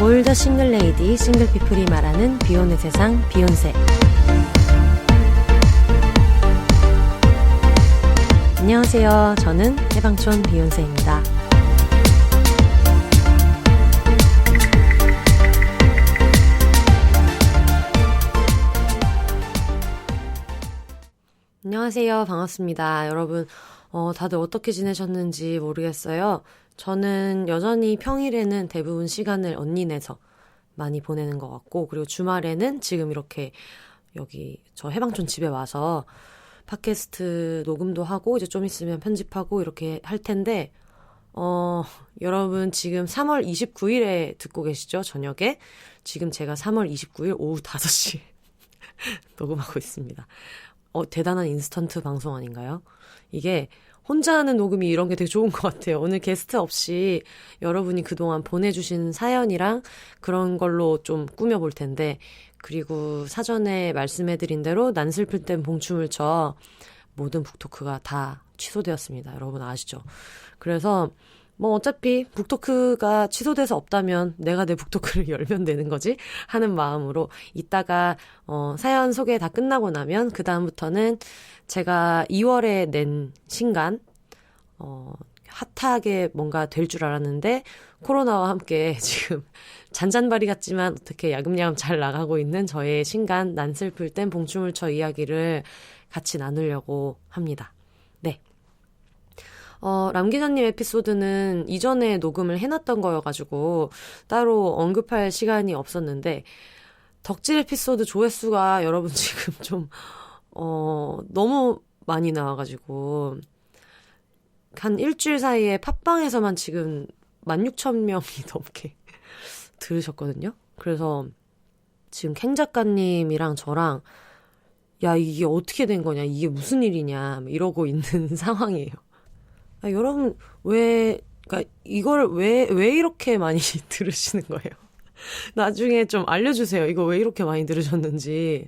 All the single lady, single people이 말하는 비혼의 세상, 비욘세. 안녕하세요. 저는 해방촌 비욘세입니다. 안녕하세요. 반갑습니다. 여러분, 다들 어떻게 지내셨는지 모르겠어요. 저는 여전히 평일에는 대부분 시간을 언니네서 많이 보내는 것 같고, 그리고 주말에는 지금 이렇게 여기 저 해방촌 집에 와서 팟캐스트 녹음도 하고 이제 좀 있으면 편집하고 이렇게 할 텐데, 여러분 지금 3월 29일에 듣고 계시죠? 저녁에. 지금 제가 3월 29일 오후 5시에 녹음하고 있습니다. 대단한 인스턴트 방송 아닌가요? 이게 혼자 하는 녹음이 이런 게 되게 좋은 것 같아요. 오늘 게스트 없이 여러분이 그동안 보내주신 사연이랑 그런 걸로 좀 꾸며볼 텐데, 그리고 사전에 말씀해드린 대로 난 슬플 땐 봉춤을 춰 모든 북토크가 다 취소되었습니다. 여러분 아시죠? 그래서 뭐 어차피 북토크가 취소돼서 없다면 내가 내 북토크를 열면 되는 거지 하는 마음으로 이따가 사연 소개 다 끝나고 나면 그 다음부터는 제가 2월에 낸 신간 핫하게 뭔가 될 줄 알았는데 코로나와 함께 지금 잔잔바리 같지만 어떻게 야금야금 잘 나가고 있는 저의 신간 난 슬플 땐 봉춤을 춰 이야기를 같이 나누려고 합니다. 네. 람 기자님 에피소드는 이전에 녹음을 해놨던 거여가지고 따로 언급할 시간이 없었는데, 덕질 에피소드 조회수가 여러분 지금 좀 너무 많이 나와가지고 한 일주일 사이에 팟빵에서만 지금 16,000명이 넘게 들으셨거든요. 그래서 지금 캥 작가님이랑 저랑 야 이게 어떻게 된 거냐, 이게 무슨 일이냐 이러고 있는 상황이에요. 여러분 그러니까 이걸 왜 이렇게 많이 들으시는 거예요? 나중에 좀 알려주세요. 이거 왜 이렇게 많이 들으셨는지.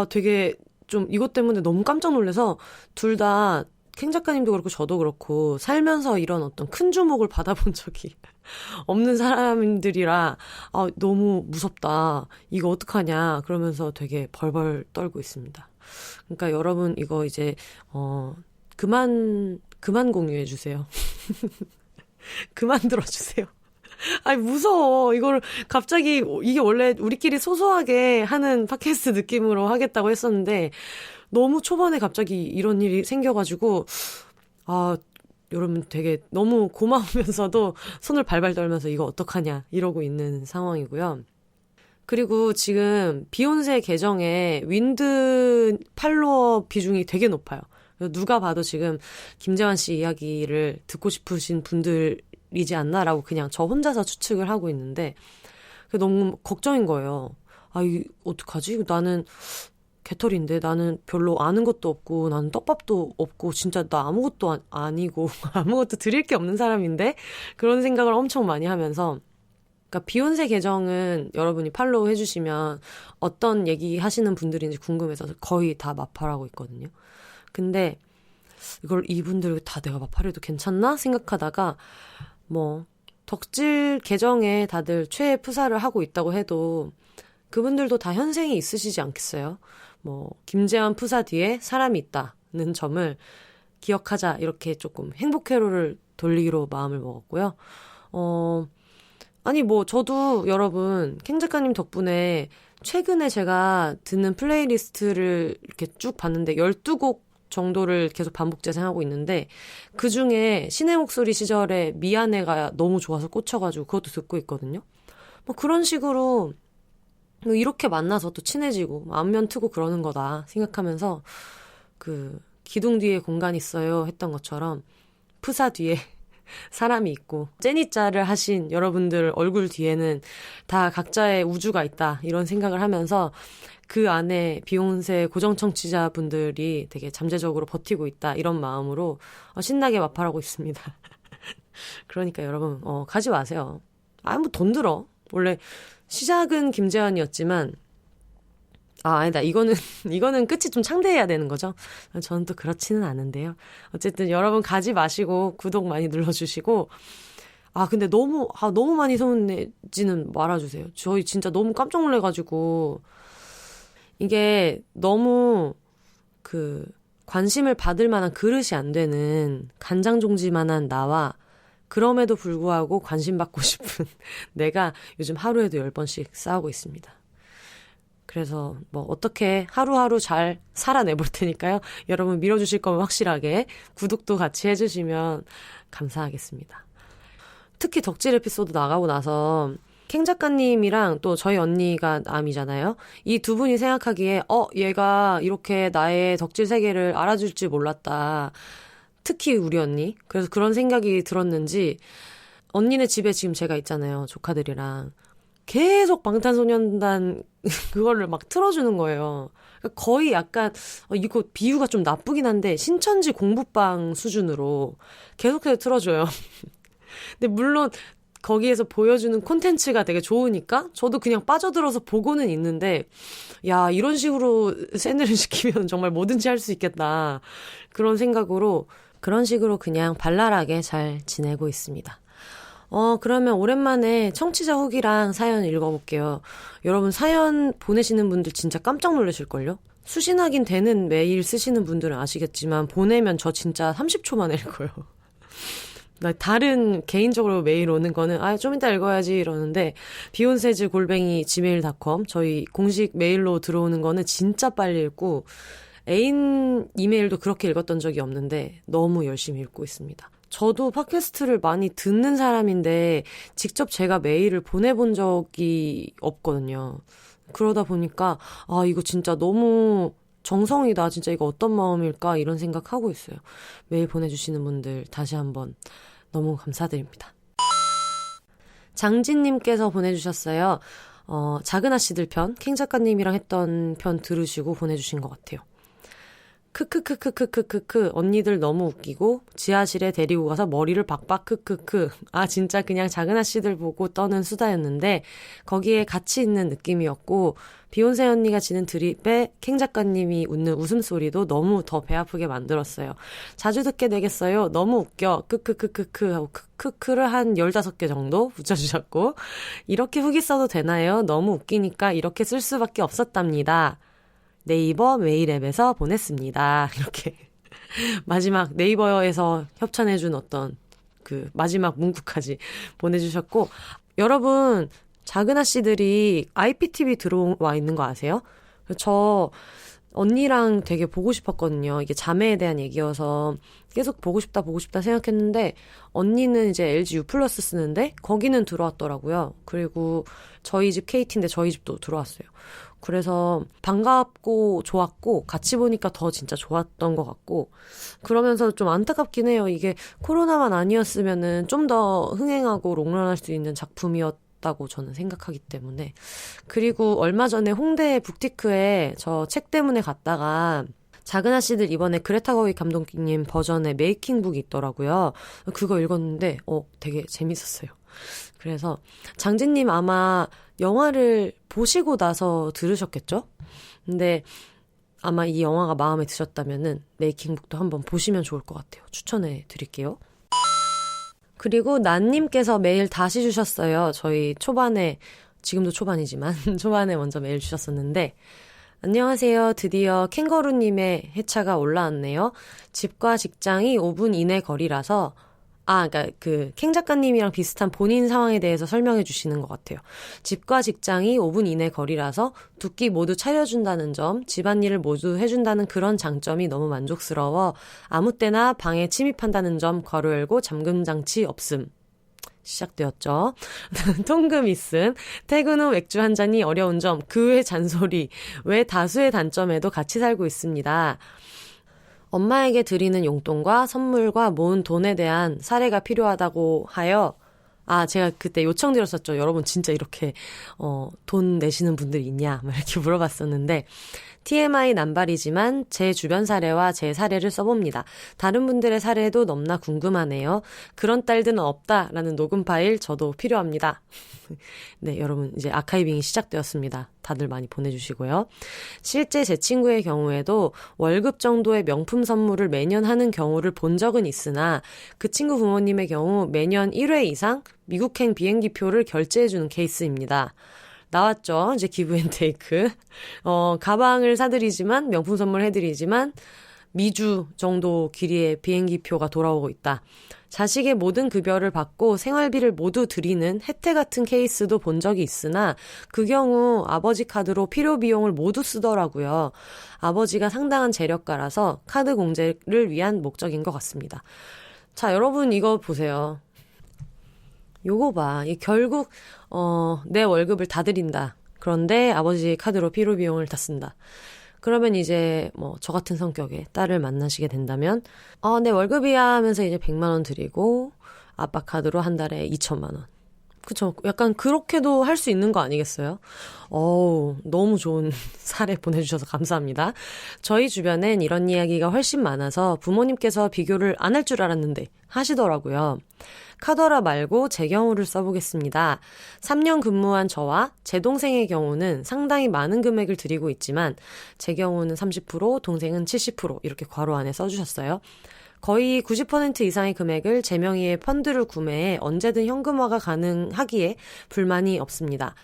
되게 좀 이것 때문에 너무 깜짝 놀라서 둘 다 캥 작가님도 그렇고 저도 그렇고 살면서 이런 어떤 큰 주목을 받아본 적이 없는 사람들이라 너무 무섭다. 이거 어떡하냐 그러면서 되게 벌벌 떨고 있습니다. 그러니까 여러분 이거 이제 그만 공유해 주세요. 그만 들어주세요. 무서워. 이걸 갑자기, 이게 원래 우리끼리 소소하게 하는 팟캐스트 느낌으로 하겠다고 했었는데, 너무 초반에 갑자기 이런 일이 생겨가지고, 여러분 되게 너무 고마우면서도 손을 발발 떨면서 이거 어떡하냐, 이러고 있는 상황이고요. 그리고 지금 비욘세 계정에 윈드 팔로워 비중이 되게 높아요. 누가 봐도 지금 김재환 씨 이야기를 듣고 싶으신 분들이지 않나라고 그냥 저 혼자서 추측을 하고 있는데, 너무 걱정인 거예요. 어떡하지? 나는 개털인데, 나는 별로 아는 것도 없고, 나는 떡밥도 없고, 진짜 나 아무것도 아니고, 아무것도 드릴 게 없는 사람인데? 그런 생각을 엄청 많이 하면서, 그러니까 비욘세 계정은 여러분이 팔로우 해주시면 어떤 얘기 하시는 분들인지 궁금해서 거의 다 마팔하고 있거든요. 근데 이걸 이분들 다 내가 마팔해도 괜찮나 생각하다가 덕질 계정에 다들 최애 프사를 하고 있다고 해도 그분들도 다 현생이 있으시지 않겠어요? 김재환 프사 뒤에 사람이 있다는 점을 기억하자, 이렇게 조금 행복회로를 돌리기로 마음을 먹었고요. 저도 여러분 캥 작가님 덕분에 최근에 제가 듣는 플레이리스트를 이렇게 쭉 봤는데 12곡 정도를 계속 반복 재생하고 있는데, 그중에 신의 목소리 시절에 미안해가 너무 좋아서 꽂혀가지고 그것도 듣고 있거든요. 그런 식으로 이렇게 만나서 또 친해지고 안면 트고 그러는 거다 생각하면서 기둥 뒤에 공간 있어요 했던 것처럼 프사 뒤에 사람이 있고 제니짜를 하신 여러분들 얼굴 뒤에는 다 각자의 우주가 있다, 이런 생각을 하면서 그 안에 비욘세 고정 청취자분들이 되게 잠재적으로 버티고 있다, 이런 마음으로 신나게 마팔하고 있습니다. 그러니까 여러분 가지 마세요. 돈 들어. 원래 시작은 김재환이었지만 아니다. 이거는 끝이 좀 창대해야 되는 거죠. 저는 또 그렇지는 않은데요. 어쨌든 여러분 가지 마시고 구독 많이 눌러주시고, 근데 너무 많이 서운해지는 말아주세요. 저희 진짜 너무 깜짝 놀래가지고, 이게 너무 관심을 받을 만한 그릇이 안 되는 간장종지만한 나와 그럼에도 불구하고 관심 받고 싶은 내가 요즘 하루에도 10번씩 싸우고 있습니다. 그래서 어떻게 하루하루 잘 살아내볼 테니까요. 여러분 밀어주실 거면 확실하게 구독도 같이 해주시면 감사하겠습니다. 특히 덕질 에피소드 나가고 나서 캥 작가님이랑 또 저희 언니가 남이잖아요. 이 두 분이 생각하기에 얘가 이렇게 나의 덕질 세계를 알아줄 줄 몰랐다. 특히 우리 언니. 그래서 그런 생각이 들었는지 언니네 집에 지금 제가 있잖아요. 조카들이랑. 계속 방탄소년단 그거를 막 틀어주는 거예요. 그러니까 거의 약간 이거 비유가 좀 나쁘긴 한데 신천지 공부방 수준으로 계속해서 틀어줘요. 근데 물론 거기에서 보여주는 콘텐츠가 되게 좋으니까 저도 그냥 빠져들어서 보고는 있는데 야 이런 식으로 샌들을 시키면 정말 뭐든지 할 수 있겠다. 그런 생각으로 그런 식으로 그냥 발랄하게 잘 지내고 있습니다. 그러면 오랜만에 청취자 후기랑 사연 읽어볼게요. 여러분 사연 보내시는 분들 진짜 깜짝 놀라실걸요? 수신하긴 되는 메일 쓰시는 분들은 아시겠지만 보내면 저 진짜 30초 만에 읽어요. 다른 개인적으로 메일 오는 거는 좀 이따 읽어야지 이러는데 beyonce즈@gmail.com 저희 공식 메일로 들어오는 거는 진짜 빨리 읽고 애인 이메일도 그렇게 읽었던 적이 없는데 너무 열심히 읽고 있습니다. 저도 팟캐스트를 많이 듣는 사람인데 직접 제가 메일을 보내본 적이 없거든요. 그러다 보니까 이거 진짜 너무 정성이다. 진짜 이거 어떤 마음일까 이런 생각하고 있어요. 메일 보내주시는 분들 다시 한번 너무 감사드립니다. 장진님께서 보내주셨어요. 작은 아씨들 편, 캥 작가님이랑 했던 편 들으시고 보내주신 것 같아요. 크크크크크크크크 언니들 너무 웃기고 지하실에 데리고 가서 머리를 박박 크크크 진짜 그냥 작은 아씨들 보고 떠는 수다였는데 거기에 같이 있는 느낌이었고 비욘세 언니가 지는 드립에 캥 작가님이 웃는 웃음소리도 너무 더 배 아프게 만들었어요. 자주 듣게 되겠어요. 너무 웃겨. 크크크크크 하고 크크크를 한 15개 정도 붙여주셨고 이렇게 후기 써도 되나요? 너무 웃기니까 이렇게 쓸 수밖에 없었답니다. 네이버 메일 앱에서 보냈습니다. 이렇게 마지막 네이버에서 협찬해준 어떤 마지막 문구까지 보내주셨고 여러분 작은 아씨들이 IPTV 들어와 있는 거 아세요? 저 언니랑 되게 보고 싶었거든요. 이게 자매에 대한 얘기여서 계속 보고 싶다 생각했는데 언니는 이제 LG U+ 쓰는데 거기는 들어왔더라고요. 그리고 저희 집 KT인데 저희 집도 들어왔어요. 그래서 반갑고 좋았고 같이 보니까 더 진짜 좋았던 것 같고 그러면서 좀 안타깝긴 해요. 이게 코로나만 아니었으면은 좀 더 흥행하고 롱런할 수 있는 작품이었다고 저는 생각하기 때문에 그리고 얼마 전에 홍대 북티크에 저 책 때문에 갔다가 작은 아씨들 이번에 그레타 거윅 감독님 버전의 메이킹북이 있더라고요. 그거 읽었는데 되게 재밌었어요. 그래서 장진님 아마 영화를 보시고 나서 들으셨겠죠? 근데 아마 이 영화가 마음에 드셨다면은 메이킹북도 한번 보시면 좋을 것 같아요. 추천해 드릴게요. 그리고 난님께서 메일 다시 주셨어요. 저희 초반에, 지금도 초반이지만 초반에 먼저 메일 주셨었는데 안녕하세요. 드디어 캥거루님의 회차가 올라왔네요. 집과 직장이 5분 이내 거리라서 그러니까 캥 작가님이랑 비슷한 본인 상황에 대해서 설명해 주시는 것 같아요. 집과 직장이 5분 이내 거리라서 두 끼 모두 차려준다는 점, 집안일을 모두 해준다는 그런 장점이 너무 만족스러워 아무 때나 방에 침입한다는 점 괄호 열고 잠금장치 없음. 시작되었죠. 통금 있음. 퇴근 후 맥주 한 잔이 어려운 점, 그 외 잔소리, 외 다수의 단점에도 같이 살고 있습니다. 엄마에게 드리는 용돈과 선물과 모은 돈에 대한 사례가 필요하다고 하여 제가 그때 요청드렸었죠. 여러분 진짜 이렇게 돈 내시는 분들 있냐? 막 이렇게 물어봤었는데 TMI 남발이지만 제 주변 사례와 제 사례를 써봅니다. 다른 분들의 사례도 넘나 궁금하네요. 그런 딸들은 없다라는 녹음 파일 저도 필요합니다. 네, 여러분 이제 아카이빙이 시작되었습니다. 다들 많이 보내주시고요. 실제 제 친구의 경우에도 월급 정도의 명품 선물을 매년 하는 경우를 본 적은 있으나 그 친구 부모님의 경우 매년 1회 이상 미국행 비행기표를 결제해주는 케이스입니다. 나왔죠. 이제 기브앤테이크. 가방을 사드리지만 명품 선물 해드리지만 미주 정도 길이의 비행기표가 돌아오고 있다. 자식의 모든 급여를 받고 생활비를 모두 드리는 혜택 같은 케이스도 본 적이 있으나 그 경우 아버지 카드로 필요 비용을 모두 쓰더라고요. 아버지가 상당한 재력가라서 카드 공제를 위한 목적인 것 같습니다. 자, 여러분 이거 보세요. 요거 봐. 결국 내 월급을 다 드린다. 그런데 아버지 카드로 필요 비용을 다 쓴다. 그러면 이제 저 같은 성격의 딸을 만나시게 된다면 내 월급이야 하면서 이제 100만 원 드리고 아빠 카드로 한 달에 2천만 원. 그쵸? 약간 그렇게도 할 수 있는 거 아니겠어요? 너무 좋은 사례 보내주셔서 감사합니다. 저희 주변엔 이런 이야기가 훨씬 많아서 부모님께서 비교를 안 할 줄 알았는데 하시더라고요. 카더라 말고 제 경우를 써보겠습니다. 3년 근무한 저와 제 동생의 경우는 상당히 많은 금액을 드리고 있지만 제 경우는 30%, 동생은 70% 이렇게 괄호 안에 써주셨어요. 거의 90% 이상의 금액을 제 명의의 펀드를 구매해 언제든 현금화가 가능하기에 불만이 없습니다.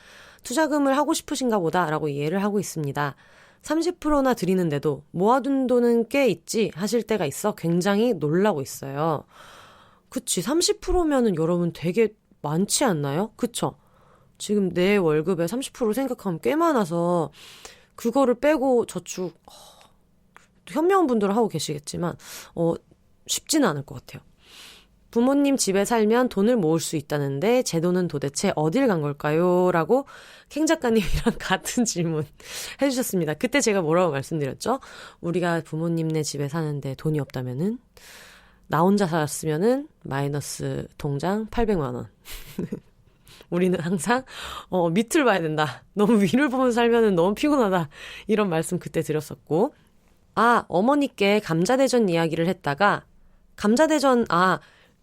투자금을 하고 싶으신가 보다라고 이해를 하고 있습니다. 30%나 드리는데도 모아둔 돈은 꽤 있지 하실 때가 있어 굉장히 놀라고 있어요. 그치, 30%면은 여러분 되게 많지 않나요? 그쵸? 지금 내 월급의 30% 생각하면 꽤 많아서 그거를 빼고 저축 현명한 분들은 하고 계시겠지만 쉽지는 않을 것 같아요. 부모님 집에 살면 돈을 모을 수 있다는데 제 돈은 도대체 어딜 간 걸까요? 라고 캥 작가님이랑 같은 질문 해주셨습니다. 그때 제가 뭐라고 말씀드렸죠? 우리가 부모님네 집에 사는데 돈이 없다면은 나 혼자 살았으면은 마이너스 통장 800만 원. 우리는 항상 밑을 봐야 된다. 너무 위를 보면서 살면은 너무 피곤하다. 이런 말씀 그때 드렸었고. 어머니께 감자대전 이야기를 했다가 감자대전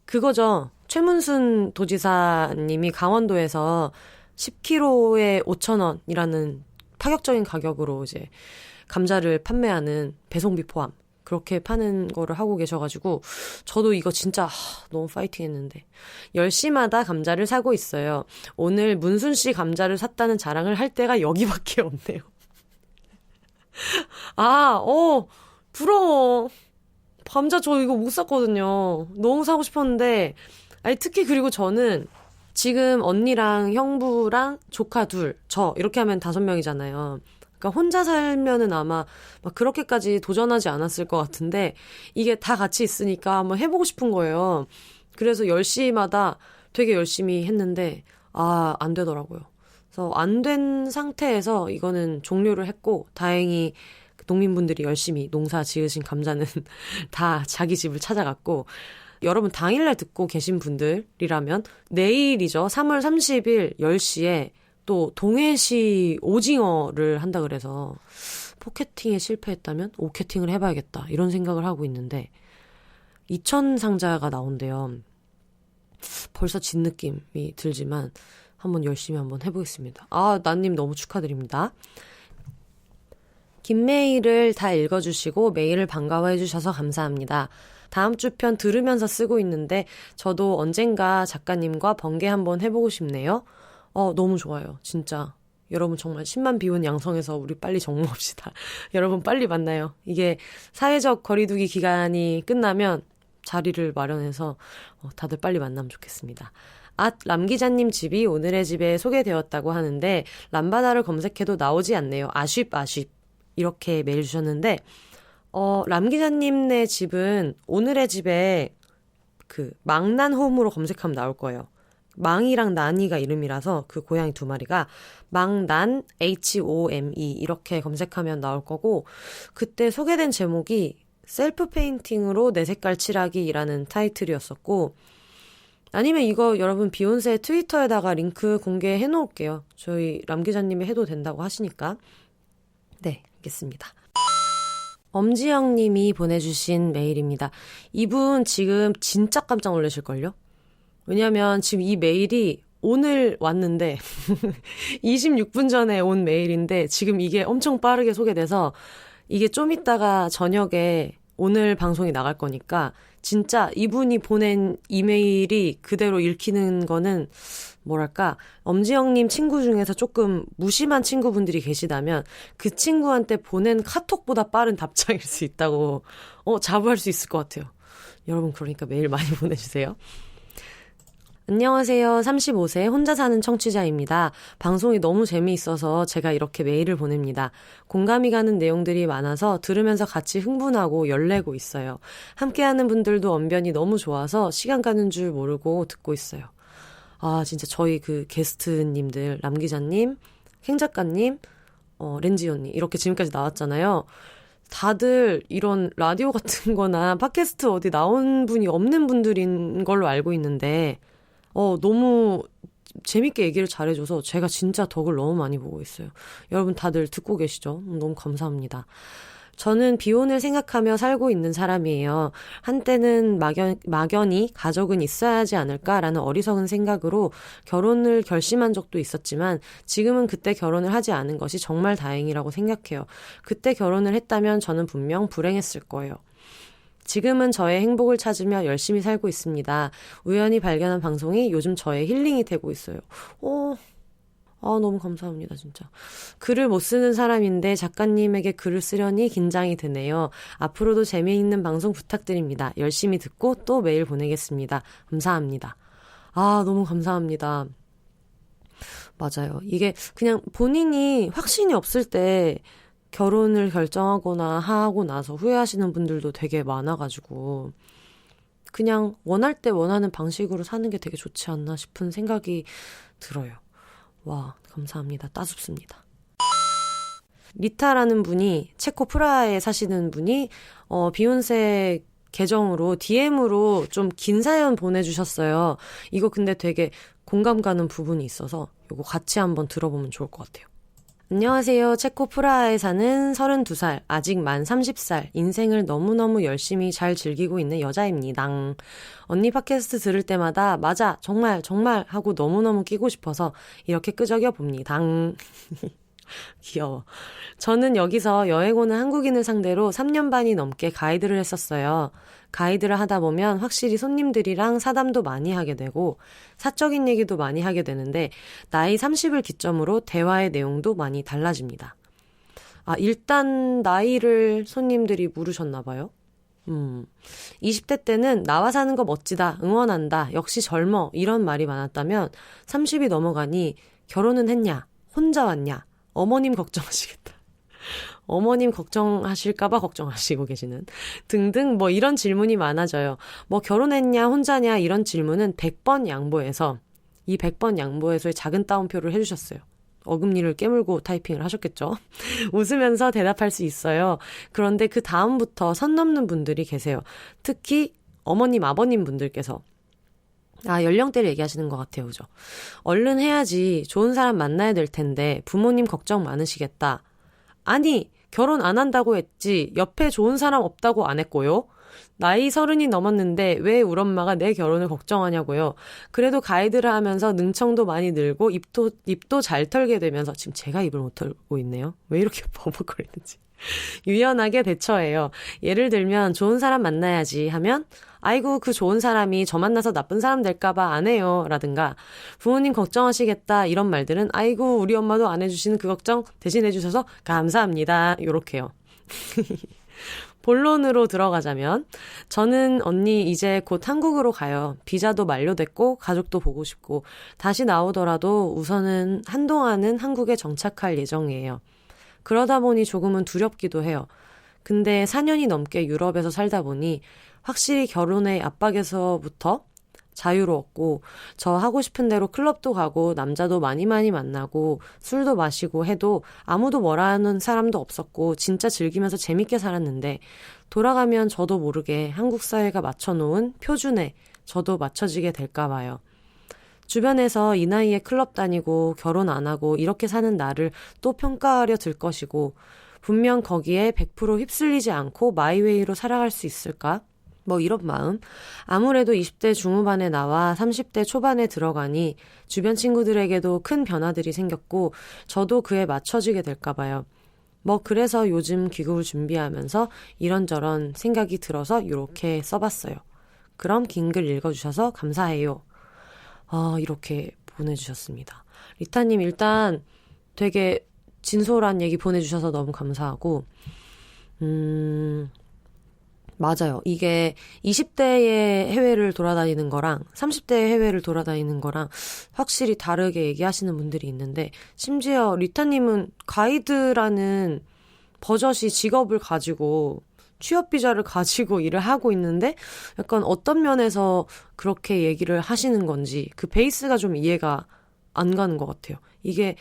그거죠. 최문순 도지사님이 강원도에서 10kg에 5,000원이라는 파격적인 가격으로 이제 감자를 판매하는 배송비 포함 그렇게 파는 거를 하고 계셔가지고 저도 이거 진짜 너무 파이팅 했는데 10시마다 감자를 사고 있어요. 오늘 문순 씨 감자를 샀다는 자랑을 할 때가 여기밖에 없네요. 부러워. 감자 저 이거 못 샀거든요. 너무 사고 싶었는데 특히 그리고 저는 지금 언니랑 형부랑 조카 둘, 저 이렇게 하면 5명이잖아요. 그러니까 혼자 살면은 아마 막 그렇게까지 도전하지 않았을 것 같은데 이게 다 같이 있으니까 한번 해보고 싶은 거예요. 그래서 10시마다 되게 열심히 했는데 안 되더라고요. 그래서 안 된 상태에서 이거는 종료를 했고 다행히 농민분들이 열심히 농사 지으신 감자는 다 자기 집을 찾아갔고 여러분 당일날 듣고 계신 분들이라면 내일이죠. 3월 30일 10시에 또 동해시 오징어를 한다 그래서 포켓팅에 실패했다면 오캐팅을 해봐야겠다 이런 생각을 하고 있는데 2,000상자가 나온대요. 벌써 진 느낌이 들지만 한번 열심히 한번 해보겠습니다. 나님 너무 축하드립니다. 긴 메일을 다 읽어주시고 메일을 반가워해주셔서 감사합니다. 다음 주 편 들으면서 쓰고 있는데 저도 언젠가 작가님과 번개 한번 해보고 싶네요. 너무 좋아요. 진짜. 여러분 정말 10만 비운 양성해서 우리 빨리 정모합시다. 여러분 빨리 만나요. 이게 사회적 거리두기 기간이 끝나면 자리를 마련해서 다들 빨리 만나면 좋겠습니다. 람 기자님 집이 오늘의 집에 소개되었다고 하는데 람바다를 검색해도 나오지 않네요. 아쉽. 이렇게 메일 주셨는데 람 기자님네 집은 오늘의 집에 그 망난홈으로 검색하면 나올 거예요. 망이랑 난이가 이름이라서 그 고양이 2마리가 망난 HOME 이렇게 검색하면 나올 거고 그때 소개된 제목이 셀프 페인팅으로 내 색깔 칠하기라는 타이틀이었었고 아니면 이거 여러분 비욘세 트위터에다가 링크 공개해 놓을게요. 저희 람 기자님이 해도 된다고 하시니까. 네, 하겠습니다. 엄지영 님이 보내주신 메일입니다. 이분 지금 진짜 깜짝 놀라실걸요? 왜냐면 지금 이 메일이 오늘 왔는데 26분 전에 온 메일인데 지금 이게 엄청 빠르게 소개돼서 이게 좀 이따가 저녁에 오늘 방송이 나갈 거니까 진짜 이분이 보낸 이메일이 그대로 읽히는 거는 뭐랄까 엄지영님 친구 중에서 조금 무심한 친구분들이 계시다면 그 친구한테 보낸 카톡보다 빠른 답장일 수 있다고 자부할 수 있을 것 같아요. 여러분 그러니까 메일 많이 보내주세요. 안녕하세요. 35세 혼자 사는 청취자입니다. 방송이 너무 재미있어서 제가 이렇게 메일을 보냅니다. 공감이 가는 내용들이 많아서 들으면서 같이 흥분하고 열내고 있어요. 함께하는 분들도 언변이 너무 좋아서 시간 가는 줄 모르고 듣고 있어요. 아 진짜 저희 그 게스트님들 람 기자님, 행 작가님, 렌지 언니 이렇게 지금까지 나왔잖아요. 다들 이런 라디오 같은 거나 팟캐스트 어디 나온 분이 없는 분들인 걸로 알고 있는데 너무 재밌게 얘기를 잘해줘서 제가 진짜 덕을 너무 많이 보고 있어요. 여러분 다들 듣고 계시죠? 너무 감사합니다. 저는 비혼을 생각하며 살고 있는 사람이에요. 한때는 막연히 가족은 있어야 하지 않을까라는 어리석은 생각으로 결혼을 결심한 적도 있었지만 지금은 그때 결혼을 하지 않은 것이 정말 다행이라고 생각해요. 그때 결혼을 했다면 저는 분명 불행했을 거예요. 지금은 저의 행복을 찾으며 열심히 살고 있습니다. 우연히 발견한 방송이 요즘 저의 힐링이 되고 있어요. 너무 감사합니다, 진짜. 글을 못 쓰는 사람인데 작가님에게 글을 쓰려니 긴장이 드네요. 앞으로도 재미있는 방송 부탁드립니다. 열심히 듣고 또 메일 보내겠습니다. 감사합니다. 너무 감사합니다. 맞아요. 이게 그냥 본인이 확신이 없을 때 결혼을 결정하거나 하고 나서 후회하시는 분들도 되게 많아가지고 그냥 원할 때 원하는 방식으로 사는 게 되게 좋지 않나 싶은 생각이 들어요. 와, 감사합니다. 따숩습니다. 리타라는 분이 체코 프라하에 사시는 분이 비욘세 계정으로 DM으로 좀 긴 사연 보내주셨어요. 이거 근데 되게 공감 가는 부분이 있어서 이거 같이 한번 들어보면 좋을 것 같아요. 안녕하세요. 체코 프라하에 사는 32살, 아직 만 30살, 인생을 너무너무 열심히 잘 즐기고 있는 여자입니다. 언니 팟캐스트 들을 때마다 맞아, 정말, 정말 하고 너무너무 끼고 싶어서 이렇게 끄적여 봅니다. 귀여워. 저는 여기서 여행 오는 한국인을 상대로 3년 반이 넘게 가이드를 했었어요. 가이드를 하다 보면 확실히 손님들이랑 사담도 많이 하게 되고 사적인 얘기도 많이 하게 되는데 나이 30을 기점으로 대화의 내용도 많이 달라집니다. 일단 나이를 손님들이 물으셨나 봐요. 20대 때는 나와 사는 거 멋지다, 응원한다, 역시 젊어 이런 말이 많았다면 30이 넘어가니 결혼은 했냐, 혼자 왔냐, 어머님 걱정하시겠다. 어머님 걱정하실까봐 걱정하시고 계시는 등등 뭐 이런 질문이 많아져요. 뭐 결혼했냐 혼자냐 이런 질문은 100번 양보해서 이 100번 양보해서의 작은 따옴표를 해주셨어요. 어금니를 깨물고 타이핑을 하셨겠죠. 웃으면서 대답할 수 있어요. 그런데 그 다음부터 선 넘는 분들이 계세요. 특히 어머님 아버님 분들께서 연령대를 얘기하시는 것 같아요. 그죠? 얼른 해야지. 좋은 사람 만나야 될 텐데 부모님 걱정 많으시겠다. 아니, 결혼 안 한다고 했지. 옆에 좋은 사람 없다고 안 했고요. 나이 30이 넘었는데 왜 우리 엄마가 내 결혼을 걱정하냐고요. 그래도 가이드를 하면서 능청도 많이 늘고 입도 잘 털게 되면서 지금 제가 입을 못 털고 있네요. 왜 이렇게 버벅거리는지. 유연하게 대처해요. 예를 들면 좋은 사람 만나야지 하면 아이고 그 좋은 사람이 저 만나서 나쁜 사람 될까봐 안 해요 라든가 부모님 걱정하시겠다 이런 말들은 아이고 우리 엄마도 안 해주시는 그 걱정 대신 해주셔서 감사합니다 요렇게요. 본론으로 들어가자면 저는 언니 이제 곧 한국으로 가요. 비자도 만료됐고 가족도 보고 싶고 다시 나오더라도 우선은 한동안은 한국에 정착할 예정이에요. 그러다 보니 조금은 두렵기도 해요. 근데 4년이 넘게 유럽에서 살다 보니 확실히 결혼의 압박에서부터 자유로웠고 저 하고 싶은 대로 클럽도 가고 남자도 많이 만나고 술도 마시고 해도 아무도 뭐라 하는 사람도 없었고 진짜 즐기면서 재밌게 살았는데 돌아가면 저도 모르게 한국 사회가 맞춰놓은 표준에 저도 맞춰지게 될까 봐요. 주변에서 이 나이에 클럽 다니고 결혼 안 하고 이렇게 사는 나를 또 평가하려 들 것이고 분명 거기에 100% 휩쓸리지 않고 마이웨이로 살아갈 수 있을까? 뭐 이런 마음. 아무래도 20대 중후반에 나와 30대 초반에 들어가니 주변 친구들에게도 큰 변화들이 생겼고 저도 그에 맞춰지게 될까 봐요. 뭐 그래서 요즘 귀국을 준비하면서 이런저런 생각이 들어서 이렇게 써봤어요. 그럼 긴 글 읽어주셔서 감사해요. 이렇게 보내주셨습니다. 리타님 일단 되게 진솔한 얘기 보내주셔서 너무 감사하고 맞아요. 이게 20대의 해외를 돌아다니는 거랑 30대의 해외를 돌아다니는 거랑 확실히 다르게 얘기하시는 분들이 있는데 심지어 리타님은 가이드라는 버젓이 직업을 가지고 취업 비자를 가지고 일을 하고 있는데 약간 어떤 면에서 그렇게 얘기를 하시는 건지 그 베이스가 좀 이해가 안 가는 것 같아요. 이게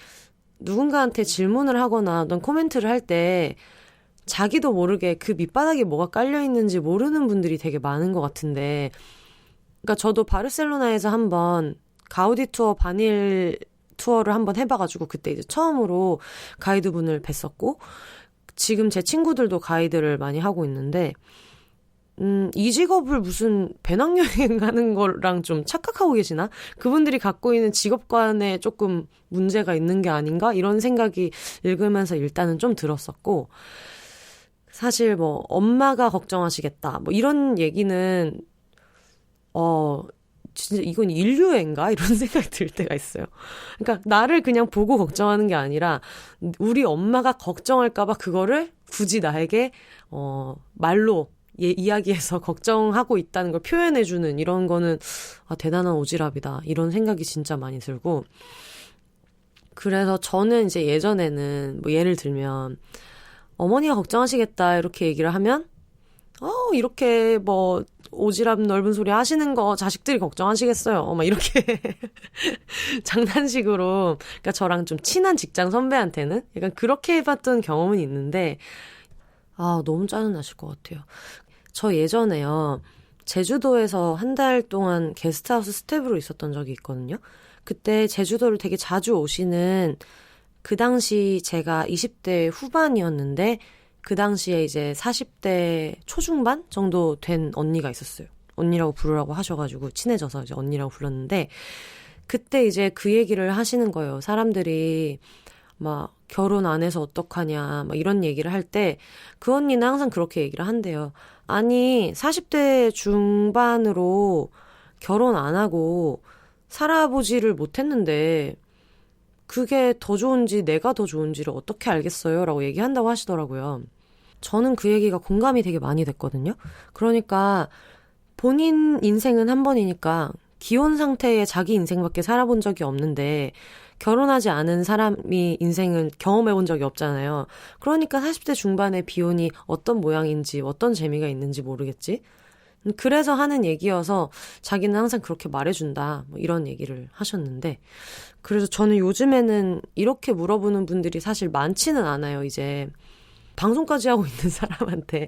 누군가한테 질문을 하거나 어떤 코멘트를 할 때 자기도 모르게 그 밑바닥에 뭐가 깔려 있는지 모르는 분들이 되게 많은 것 같은데, 그러니까 저도 바르셀로나에서 한번 가우디 투어 바닐 투어를 한번 해봐가지고 그때 이제 처음으로 가이드분을 뵀었고, 지금 제 친구들도 가이드를 많이 하고 있는데, 이 직업을 무슨 배낭여행 가는 거랑 좀 착각하고 계시나? 그분들이 갖고 있는 직업관에 조금 문제가 있는 게 아닌가? 이런 생각이 읽으면서 일단은 좀 들었었고, 사실 뭐 엄마가 걱정하시겠다 뭐 이런 얘기는 진짜 이건 인류애인가? 이런 생각이 들 때가 있어요. 그러니까 나를 그냥 보고 걱정하는 게 아니라 우리 엄마가 걱정할까 봐 그거를 굳이 나에게 말로 이야기해서 걱정하고 있다는 걸 표현해주는 이런 거는 대단한 오지랖이다 이런 생각이 진짜 많이 들고, 그래서 저는 이제 예전에는 뭐 예를 들면 어머니가 걱정하시겠다 이렇게 얘기를 하면 이렇게 뭐 오지랖 넓은 소리 하시는 거 자식들이 걱정하시겠어요 막 이렇게 장난식으로, 그러니까 저랑 좀 친한 직장 선배한테는 약간 그렇게 해봤던 경험은 있는데 너무 짜증나실 것 같아요. 저 예전에요 제주도에서 한 달 동안 게스트하우스 스텝으로 있었던 적이 있거든요. 그때 제주도를 되게 자주 오시는, 그 당시 제가 20대 후반이었는데 그 당시에 이제 40대 초중반 정도 된 언니가 있었어요. 언니라고 부르라고 하셔가지고 친해져서 이제 언니라고 불렀는데, 그때 이제 그 얘기를 하시는 거예요. 사람들이 막 결혼 안 해서 어떡하냐 막 이런 얘기를 할 때 그 언니는 항상 그렇게 얘기를 한대요. 아니 40대 중반으로 결혼 안 하고 살아보지를 못했는데 그게 더 좋은지 내가 더 좋은지를 어떻게 알겠어요? 라고 얘기한다고 하시더라고요. 저는 그 얘기가 공감이 되게 많이 됐거든요. 그러니까 본인 인생은 한 번이니까 기혼 상태의 자기 인생밖에 살아본 적이 없는데 결혼하지 않은 사람이 인생은 경험해본 적이 없잖아요. 그러니까 40대 중반의 비혼이 어떤 모양인지 어떤 재미가 있는지 모르겠지? 그래서 하는 얘기여서 자기는 항상 그렇게 말해준다 뭐 이런 얘기를 하셨는데, 그래서 저는 요즘에는 이렇게 물어보는 분들이 사실 많지는 않아요. 이제 방송까지 하고 있는 사람한테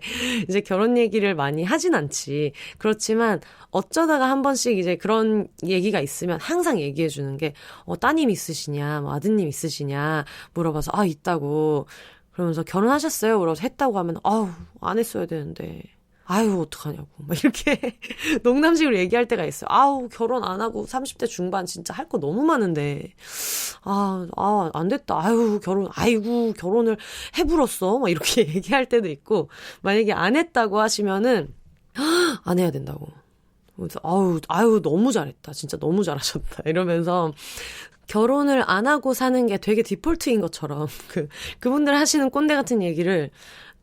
이제 결혼 얘기를 많이 하진 않지. 그렇지만 어쩌다가 한 번씩 이제 그런 얘기가 있으면 항상 얘기해 주는 게 따님 있으시냐 뭐 아드님 있으시냐 물어봐서 있다고, 그러면서 결혼하셨어요? 물어서 했다고 하면 안 했어야 되는데 어떡하냐고 막 이렇게 농담식으로 얘기할 때가 있어요. 결혼 안 하고 30대 중반 진짜 할 거 너무 많은데 안 됐다. 결혼을 해불었어 막 이렇게 얘기할 때도 있고, 만약에 안 했다고 하시면은 안 해야 된다고. 그래서 너무 잘했다. 진짜 너무 잘하셨다. 이러면서 결혼을 안 하고 사는 게 되게 디폴트인 것처럼 그분들 하시는 꼰대 같은 얘기를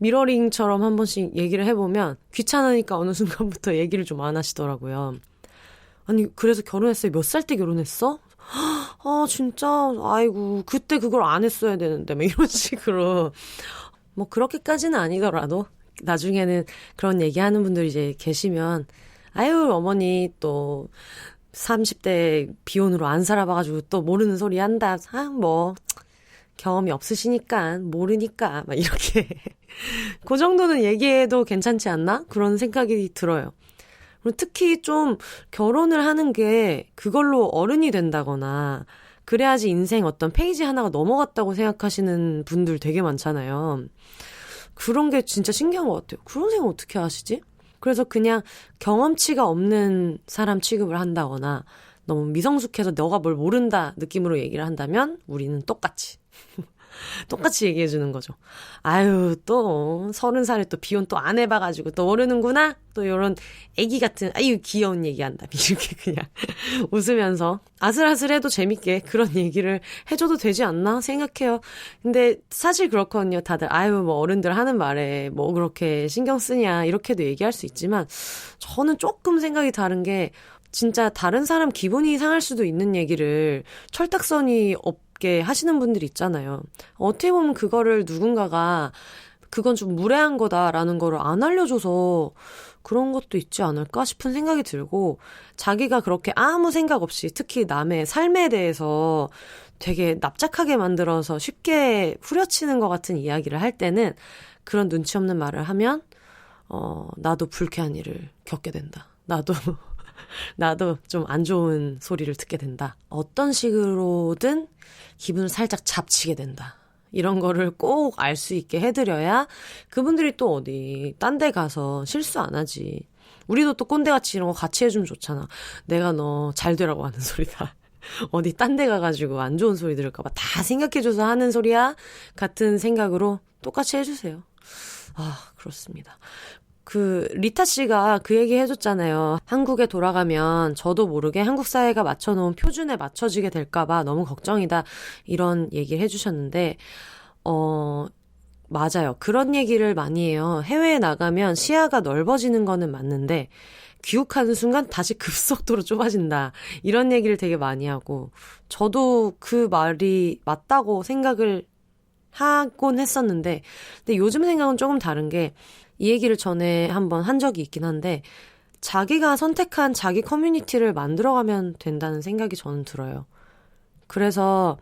미러링처럼 한 번씩 얘기를 해보면 귀찮으니까 어느 순간부터 얘기를 좀 안 하시더라고요. 아니 그래서 결혼했어요? 몇 살 때 결혼했어? 진짜 그때 그걸 안 했어야 되는데 막 이런 식으로, 뭐 그렇게까지는 아니더라도 나중에는 그런 얘기하는 분들이 이제 계시면 어머니 또 30대 비혼으로 안 살아봐가지고 또 모르는 소리 한다. 뭐 경험이 없으시니까 모르니까 막 이렇게 그 정도는 얘기해도 괜찮지 않나? 그런 생각이 들어요. 그리고 특히 좀 결혼을 하는 게 그걸로 어른이 된다거나 그래야지 인생 어떤 페이지 하나가 넘어갔다고 생각하시는 분들 되게 많잖아요. 그런 게 진짜 신기한 것 같아요. 그런 생각 어떻게 하시지? 그래서 그냥 경험치가 없는 사람 취급을 한다거나 너무 미성숙해서 너가 뭘 모른다 느낌으로 얘기를 한다면 우리는 똑같이 얘기해 주는 거죠. 아유, 또 30살에 또 비혼 또 안 해봐가지고 또 모르는구나. 또 이런 애기 같은 아유 귀여운 얘기한다. 이렇게 그냥 웃으면서 아슬아슬해도 재밌게 그런 얘기를 해줘도 되지 않나 생각해요. 근데 사실 그렇거든요. 다들 아유 뭐 어른들 하는 말에 뭐 그렇게 신경 쓰냐 이렇게도 얘기할 수 있지만 저는 조금 생각이 다른 게 진짜 다른 사람 기분이 상할 수도 있는 얘기를 철딱서니 없게 하시는 분들이 있잖아요. 어떻게 보면 그거를 누군가가 그건 좀 무례한 거다라는 거를 안 알려줘서 그런 것도 있지 않을까 싶은 생각이 들고 자기가 그렇게 아무 생각 없이 특히 남의 삶에 대해서 되게 납작하게 만들어서 쉽게 후려치는 것 같은 이야기를 할 때는 그런 눈치 없는 말을 하면 나도 불쾌한 일을 겪게 된다. 나도 좀 안 좋은 소리를 듣게 된다. 어떤 식으로든 기분을 살짝 잡치게 된다. 이런 거를 꼭 알 수 있게 해드려야 그분들이 또 어디 딴 데 가서 실수 안 하지. 우리도 또 꼰대같이 이런 거 같이 해주면 좋잖아. 내가 너 잘 되라고 하는 소리다. 어디 딴 데 가가지고 안 좋은 소리 들을까 봐 다 생각해줘서 하는 소리야? 같은 생각으로 똑같이 해주세요. 그렇습니다. 리타 씨가 그 얘기 해줬잖아요. 한국에 돌아가면 저도 모르게 한국 사회가 맞춰놓은 표준에 맞춰지게 될까봐 너무 걱정이다. 이런 얘기를 해주셨는데, 맞아요. 그런 얘기를 많이 해요. 해외에 나가면 시야가 넓어지는 거는 맞는데, 귀국하는 순간 다시 급속도로 좁아진다. 이런 얘기를 되게 많이 하고, 저도 그 말이 맞다고 생각을 하곤 했었는데, 근데 요즘 생각은 조금 다른 게, 이 얘기를 전에 한번 한 적이 있긴 한데 자기가 선택한 자기 커뮤니티를 만들어가면 된다는 생각이 저는 들어요. 그래서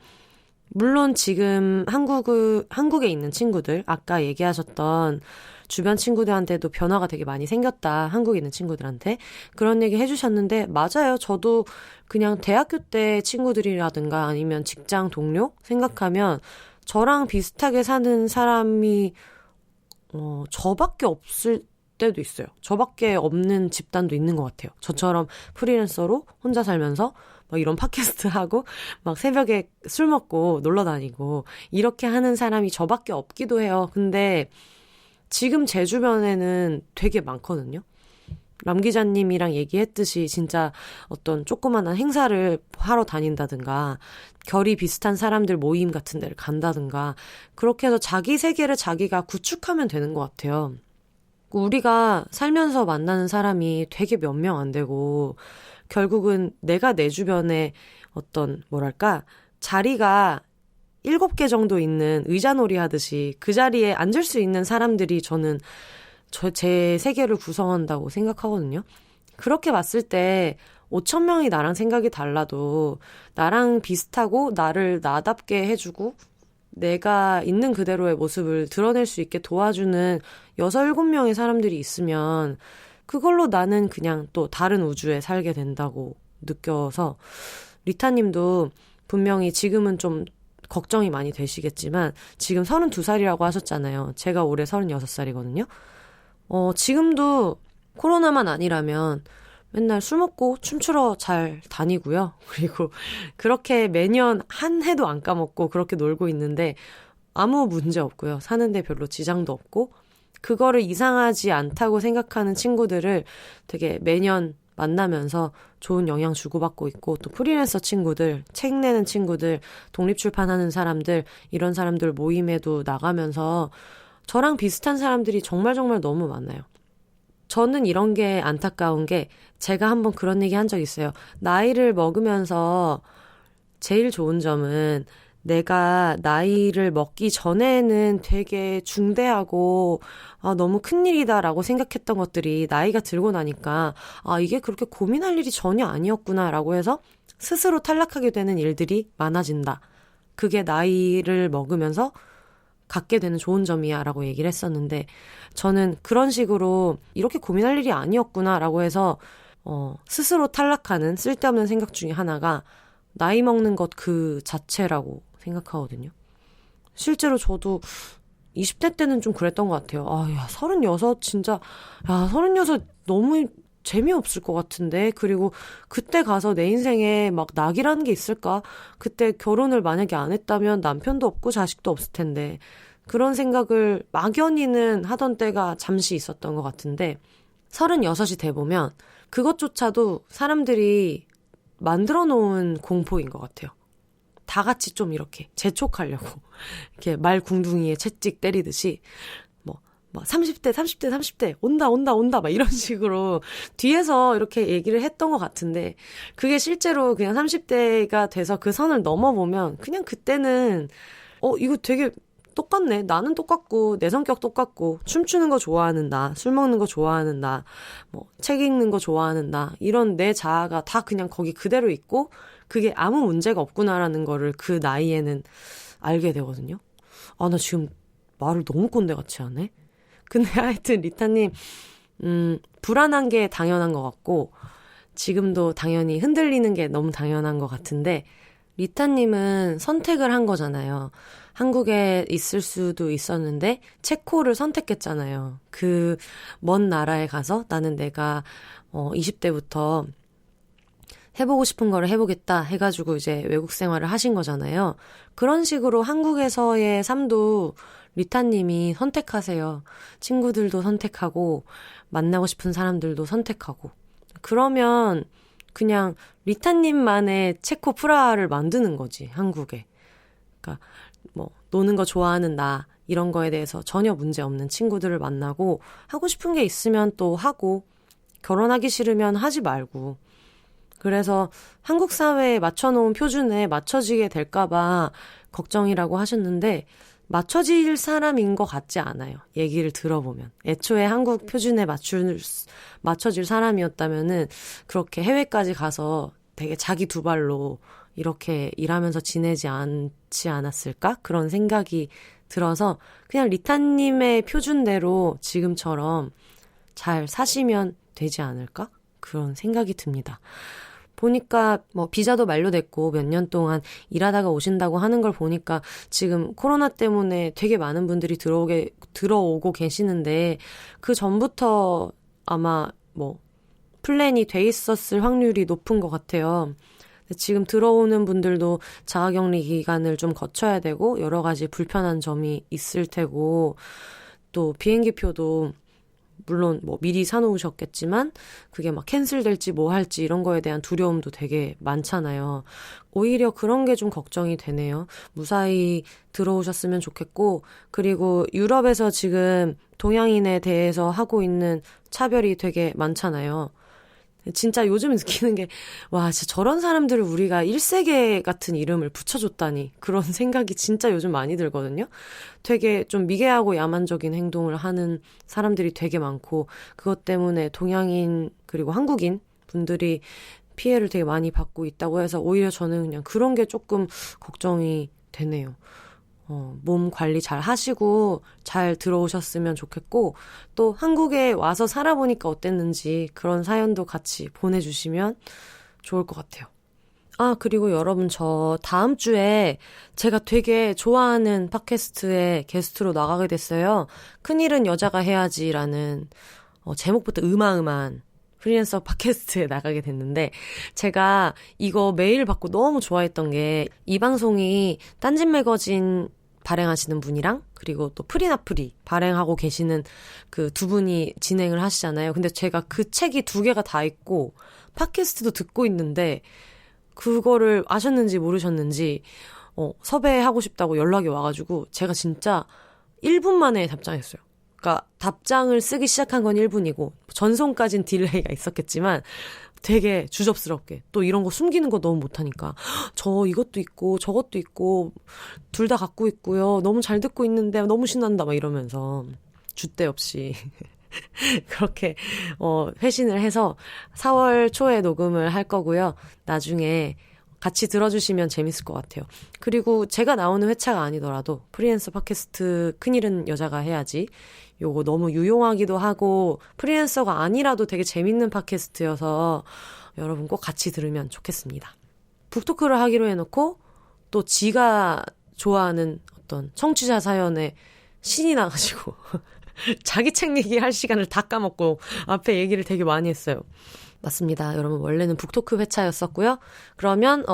물론 지금 한국에 있는 친구들 아까 얘기하셨던 주변 친구들한테도 변화가 되게 많이 생겼다. 한국에 있는 친구들한테 그런 얘기 해주셨는데 맞아요. 저도 그냥 대학교 때 친구들이라든가 아니면 직장 동료 생각하면 저랑 비슷하게 사는 사람이 저밖에 없을 때도 있어요. 저밖에 없는 집단도 있는 것 같아요. 저처럼 프리랜서로 혼자 살면서 막 이런 팟캐스트 하고 막 새벽에 술 먹고 놀러 다니고 이렇게 하는 사람이 저밖에 없기도 해요. 근데 지금 제 주변에는 되게 많거든요. 람 기자님이랑 얘기했듯이 진짜 어떤 조그마한 행사를 하러 다닌다든가 결이 비슷한 사람들 모임 같은 데를 간다든가 그렇게 해서 자기 세계를 자기가 구축하면 되는 것 같아요. 우리가 살면서 만나는 사람이 되게 몇 명 안 되고 결국은 내가 내 주변에 어떤 뭐랄까 자리가 7개 정도 있는 의자놀이 하듯이 그 자리에 앉을 수 있는 사람들이 저는 제 세계를 구성한다고 생각하거든요. 그렇게 봤을 때 5,000명이 나랑 생각이 달라도 나랑 비슷하고 나를 나답게 해주고 내가 있는 그대로의 모습을 드러낼 수 있게 도와주는 6, 7명의 사람들이 있으면 그걸로 나는 그냥 또 다른 우주에 살게 된다고 느껴서 리타님도 분명히 지금은 좀 걱정이 많이 되시겠지만 지금 32살이라고 하셨잖아요. 제가 올해 36살이거든요. 지금도 코로나만 아니라면 맨날 술 먹고 춤추러 잘 다니고요. 그리고 그렇게 매년 한 해도 안 까먹고 그렇게 놀고 있는데 아무 문제 없고요. 사는데 별로 지장도 없고 그거를 이상하지 않다고 생각하는 친구들을 되게 매년 만나면서 좋은 영향 주고받고 있고 또 프리랜서 친구들, 책 내는 친구들, 독립출판하는 사람들 이런 사람들 모임에도 나가면서 저랑 비슷한 사람들이 정말 너무 많아요. 저는 이런 게 안타까운 게 제가 한번 그런 얘기 한 적 있어요. 나이를 먹으면서 제일 좋은 점은 내가 나이를 먹기 전에는 되게 중대하고 너무 큰일이다라고 생각했던 것들이 나이가 들고 나니까 이게 그렇게 고민할 일이 전혀 아니었구나라고 해서 스스로 탈락하게 되는 일들이 많아진다. 그게 나이를 먹으면서 갖게 되는 좋은 점이야 라고 얘기를 했었는데 저는 그런 식으로 이렇게 고민할 일이 아니었구나 라고 해서 스스로 탈락하는 쓸데없는 생각 중에 하나가 나이 먹는 것 그 자체라고 생각하거든요. 실제로 저도 20대 때는 좀 그랬던 것 같아요. 아, 야, 36 진짜, 야, 36 너무 재미없을 것 같은데. 그리고 그때 가서 내 인생에 막 낙이라는 게 있을까? 그때 결혼을 만약에 안 했다면 남편도 없고 자식도 없을 텐데. 그런 생각을 막연히는 하던 때가 잠시 있었던 것 같은데 36이 돼보면 그것조차도 사람들이 만들어 놓은 공포인 것 같아요. 다 같이 좀 이렇게 재촉하려고 이렇게 말 궁둥이에 채찍 때리듯이 뭐 30대 온다 막 이런 식으로 뒤에서 이렇게 얘기를 했던 것 같은데 그게 실제로 그냥 30대가 돼서 그 선을 넘어보면 그냥 그때는 이거 되게 똑같네. 나는 똑같고 내 성격 똑같고 춤추는 거 좋아하는 나, 술 먹는 거 좋아하는 나, 뭐 책 읽는 거 좋아하는 나 이런 내 자아가 다 그냥 거기 그대로 있고 그게 아무 문제가 없구나라는 거를 그 나이에는 알게 되거든요. 아, 나 지금 말을 너무 꼰대같이 하네. 근데 하여튼 리타님 불안한 게 당연한 것 같고 지금도 당연히 흔들리는 게 너무 당연한 것 같은데 리타님은 선택을 한 거잖아요. 한국에 있을 수도 있었는데 체코를 선택했잖아요. 그 먼 나라에 가서 나는 내가 20대부터 해보고 싶은 거를 해보겠다 해가지고 이제 외국 생활을 하신 거잖아요. 그런 식으로 한국에서의 삶도 리타님이 선택하세요. 친구들도 선택하고 만나고 싶은 사람들도 선택하고 그러면 그냥 리타님만의 체코 프라하를 만드는 거지, 한국에. 그러니까 뭐 노는 거 좋아하는 나 이런 거에 대해서 전혀 문제 없는 친구들을 만나고 하고 싶은 게 있으면 또 하고 결혼하기 싫으면 하지 말고 그래서 한국 사회에 맞춰놓은 표준에 맞춰지게 될까봐 걱정이라고 하셨는데 맞춰질 사람인 것 같지 않아요. 얘기를 들어보면. 애초에 한국 표준에 맞춰질 사람이었다면은 그렇게 해외까지 가서 되게 자기 두 발로 이렇게 일하면서 지내지 않지 않았을까? 그런 생각이 들어서 그냥 리타님의 표준대로 지금처럼 잘 사시면 되지 않을까? 그런 생각이 듭니다. 보니까 뭐 비자도 만료됐고 몇 년 동안 일하다가 오신다고 하는 걸 보니까 지금 코로나 때문에 되게 많은 분들이 들어오고 계시는데 그 전부터 아마 뭐 플랜이 돼 있었을 확률이 높은 것 같아요. 지금 들어오는 분들도 자가격리 기간을 좀 거쳐야 되고 여러 가지 불편한 점이 있을 테고 또 비행기표도 물론 뭐 미리 사놓으셨겠지만 그게 막 캔슬될지 뭐 할지 이런 거에 대한 두려움도 되게 많잖아요. 오히려 그런 게 좀 걱정이 되네요. 무사히 들어오셨으면 좋겠고 그리고 유럽에서 지금 동양인에 대해서 하고 있는 차별이 되게 많잖아요. 진짜 요즘 느끼는 게 와 진짜 저런 사람들을 우리가 1세계 같은 이름을 붙여줬다니 그런 생각이 진짜 요즘 많이 들거든요. 되게 좀 미개하고 야만적인 행동을 하는 사람들이 되게 많고 그것 때문에 동양인 그리고 한국인 분들이 피해를 되게 많이 받고 있다고 해서 오히려 저는 그냥 그런 게 조금 걱정이 되네요. 몸 관리 잘 하시고 잘 들어오셨으면 좋겠고 또 한국에 와서 살아보니까 어땠는지 그런 사연도 같이 보내주시면 좋을 것 같아요. 아, 그리고 여러분 저 다음 주에 제가 되게 좋아하는 팟캐스트에 게스트로 나가게 됐어요. 큰일은 여자가 해야지라는 제목부터 으마으마한 프리랜서 팟캐스트에 나가게 됐는데 제가 이거 메일 받고 너무 좋아했던 게 이 방송이 딴짓 매거진 발행하시는 분이랑 그리고 또 프리나프리 발행하고 계시는 그 두 분이 진행을 하시잖아요. 근데 제가 그 책이 2개가 다 있고 팟캐스트도 듣고 있는데 그거를 아셨는지 모르셨는지 섭외하고 싶다고 연락이 와가지고 제가 진짜 1분 만에 답장했어요. 그러니까 답장을 쓰기 시작한 건 1분이고 전송까진 딜레이가 있었겠지만 되게 주접스럽게 또 이런 거 숨기는 거 너무 못하니까 저 이것도 있고 저것도 있고 둘 다 갖고 있고요. 너무 잘 듣고 있는데 너무 신난다 막 이러면서 줏대 없이 그렇게 회신을 해서 4월 초에 녹음을 할 거고요. 나중에 같이 들어주시면 재밌을 것 같아요. 그리고 제가 나오는 회차가 아니더라도 프리랜서 팟캐스트 큰일은 여자가 해야지 요거 너무 유용하기도 하고 프리랜서가 아니라도 되게 재밌는 팟캐스트여서 여러분 꼭 같이 들으면 좋겠습니다. 북토크를 하기로 해놓고 또 지가 좋아하는 어떤 청취자 사연에 신이 나가지고 자기 책 얘기할 시간을 다 까먹고 앞에 얘기를 되게 많이 했어요. 맞습니다. 여러분, 원래는 북토크 회차였었고요. 그러면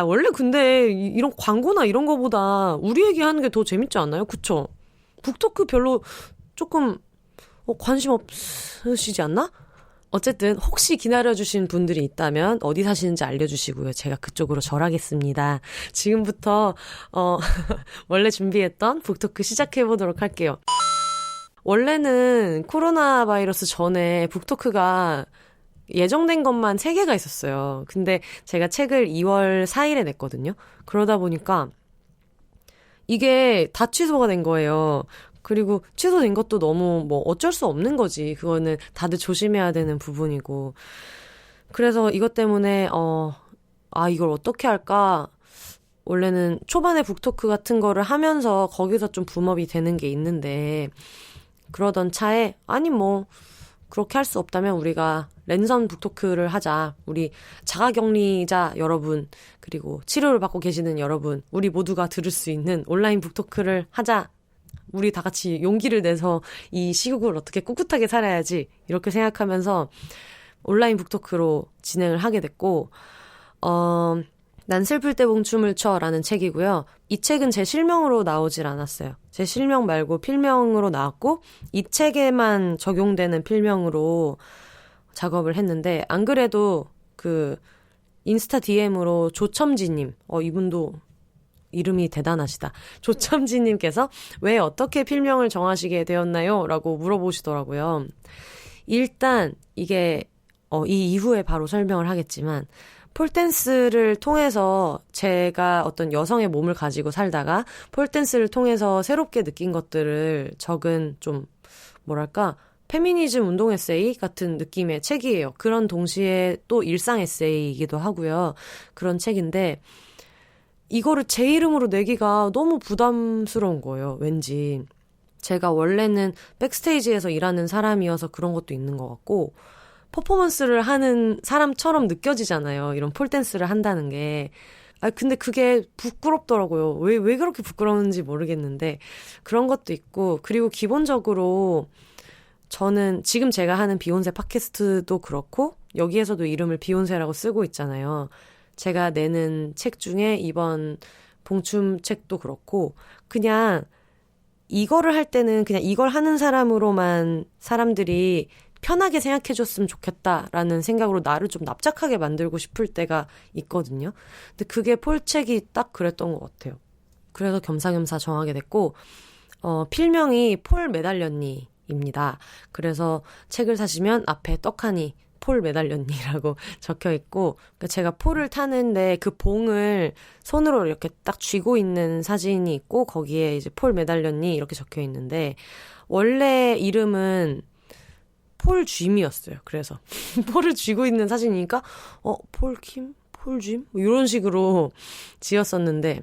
원래 근데 이런 광고나 이런 거보다 우리 얘기하는 게 더 재밌지 않나요? 그쵸? 북토크 별로 조금 관심 없으시지 않나? 어쨌든 혹시 기다려주신 분들이 있다면 어디 사시는지 알려주시고요. 제가 그쪽으로 절하겠습니다. 지금부터 원래 준비했던 북토크 시작해보도록 할게요. 원래는 코로나 바이러스 전에 북토크가 예정된 것만 3개가 있었어요. 근데 제가 책을 2월 4일에 냈거든요. 그러다 보니까 이게 다 취소가 된 거예요. 그리고 취소된 것도 너무 어쩔 수 없는 거지. 그거는 다들 조심해야 되는 부분이고. 그래서 이것 때문에 이걸 어떻게 할까? 원래는 초반에 북토크 같은 거를 하면서 거기서 좀 붐업이 되는 게 있는데, 그러던 차에 그렇게 할 수 없다면 우리가 랜선 북토크를 하자. 우리 자가격리자 여러분, 그리고 치료를 받고 계시는 여러분, 우리 모두가 들을 수 있는 온라인 북토크를 하자. 우리 다 같이 용기를 내서 이 시국을 어떻게 꿋꿋하게 살아야지, 이렇게 생각하면서 온라인 북토크로 진행을 하게 됐고, 난 슬플 때 봉춤을 춰라는 책이고요. 이 책은 제 실명으로 나오질 않았어요. 제 실명 말고 필명으로 나왔고, 이 책에만 적용되는 필명으로 작업을 했는데, 안 그래도 인스타 DM으로 조첨지님, 이분도 이름이 대단하시다. 조첨지님께서 왜 어떻게 필명을 정하시게 되었나요? 라고 물어보시더라고요. 일단 이게 이 이후에 바로 설명을 하겠지만, 폴댄스를 통해서 제가 어떤 여성의 몸을 가지고 살다가 폴댄스를 통해서 새롭게 느낀 것들을 적은 좀 페미니즘 운동 에세이 같은 느낌의 책이에요. 그런 동시에 또 일상 에세이이기도 하고요. 그런 책인데, 이거를 제 이름으로 내기가 너무 부담스러운 거예요. 왠지 제가 원래는 백스테이지에서 일하는 사람이어서 그런 것도 있는 것 같고, 퍼포먼스를 하는 사람처럼 느껴지잖아요. 이런 폴댄스를 한다는 게. 근데 그게 부끄럽더라고요. 왜 그렇게 부끄러운지 모르겠는데, 그런 것도 있고, 그리고 기본적으로 저는 지금 제가 하는 비욘세 팟캐스트도 그렇고, 여기에서도 이름을 비욘세라고 쓰고 있잖아요. 제가 내는 책 중에 이번 봉춤 책도 그렇고, 그냥 이거를 할 때는 그냥 이걸 하는 사람으로만 사람들이 편하게 생각해줬으면 좋겠다라는 생각으로 나를 좀 납작하게 만들고 싶을 때가 있거든요. 근데 그게 폴책이 딱 그랬던 것 같아요. 그래서 겸사겸사 정하게 됐고, 필명이 폴 메달렸니입니다. 그래서 책을 사시면 앞에 떡하니 폴 메달렸니라고 적혀 있고, 그러니까 제가 폴을 타는데 그 봉을 손으로 이렇게 딱 쥐고 있는 사진이 있고, 거기에 이제 폴 메달렸니 이렇게 적혀 있는데, 원래 이름은 폴 쥐미였어요. 그래서 폴을 쥐고 있는 사진이니까 폴킴? 폴짐? 이런 식으로 지었었는데,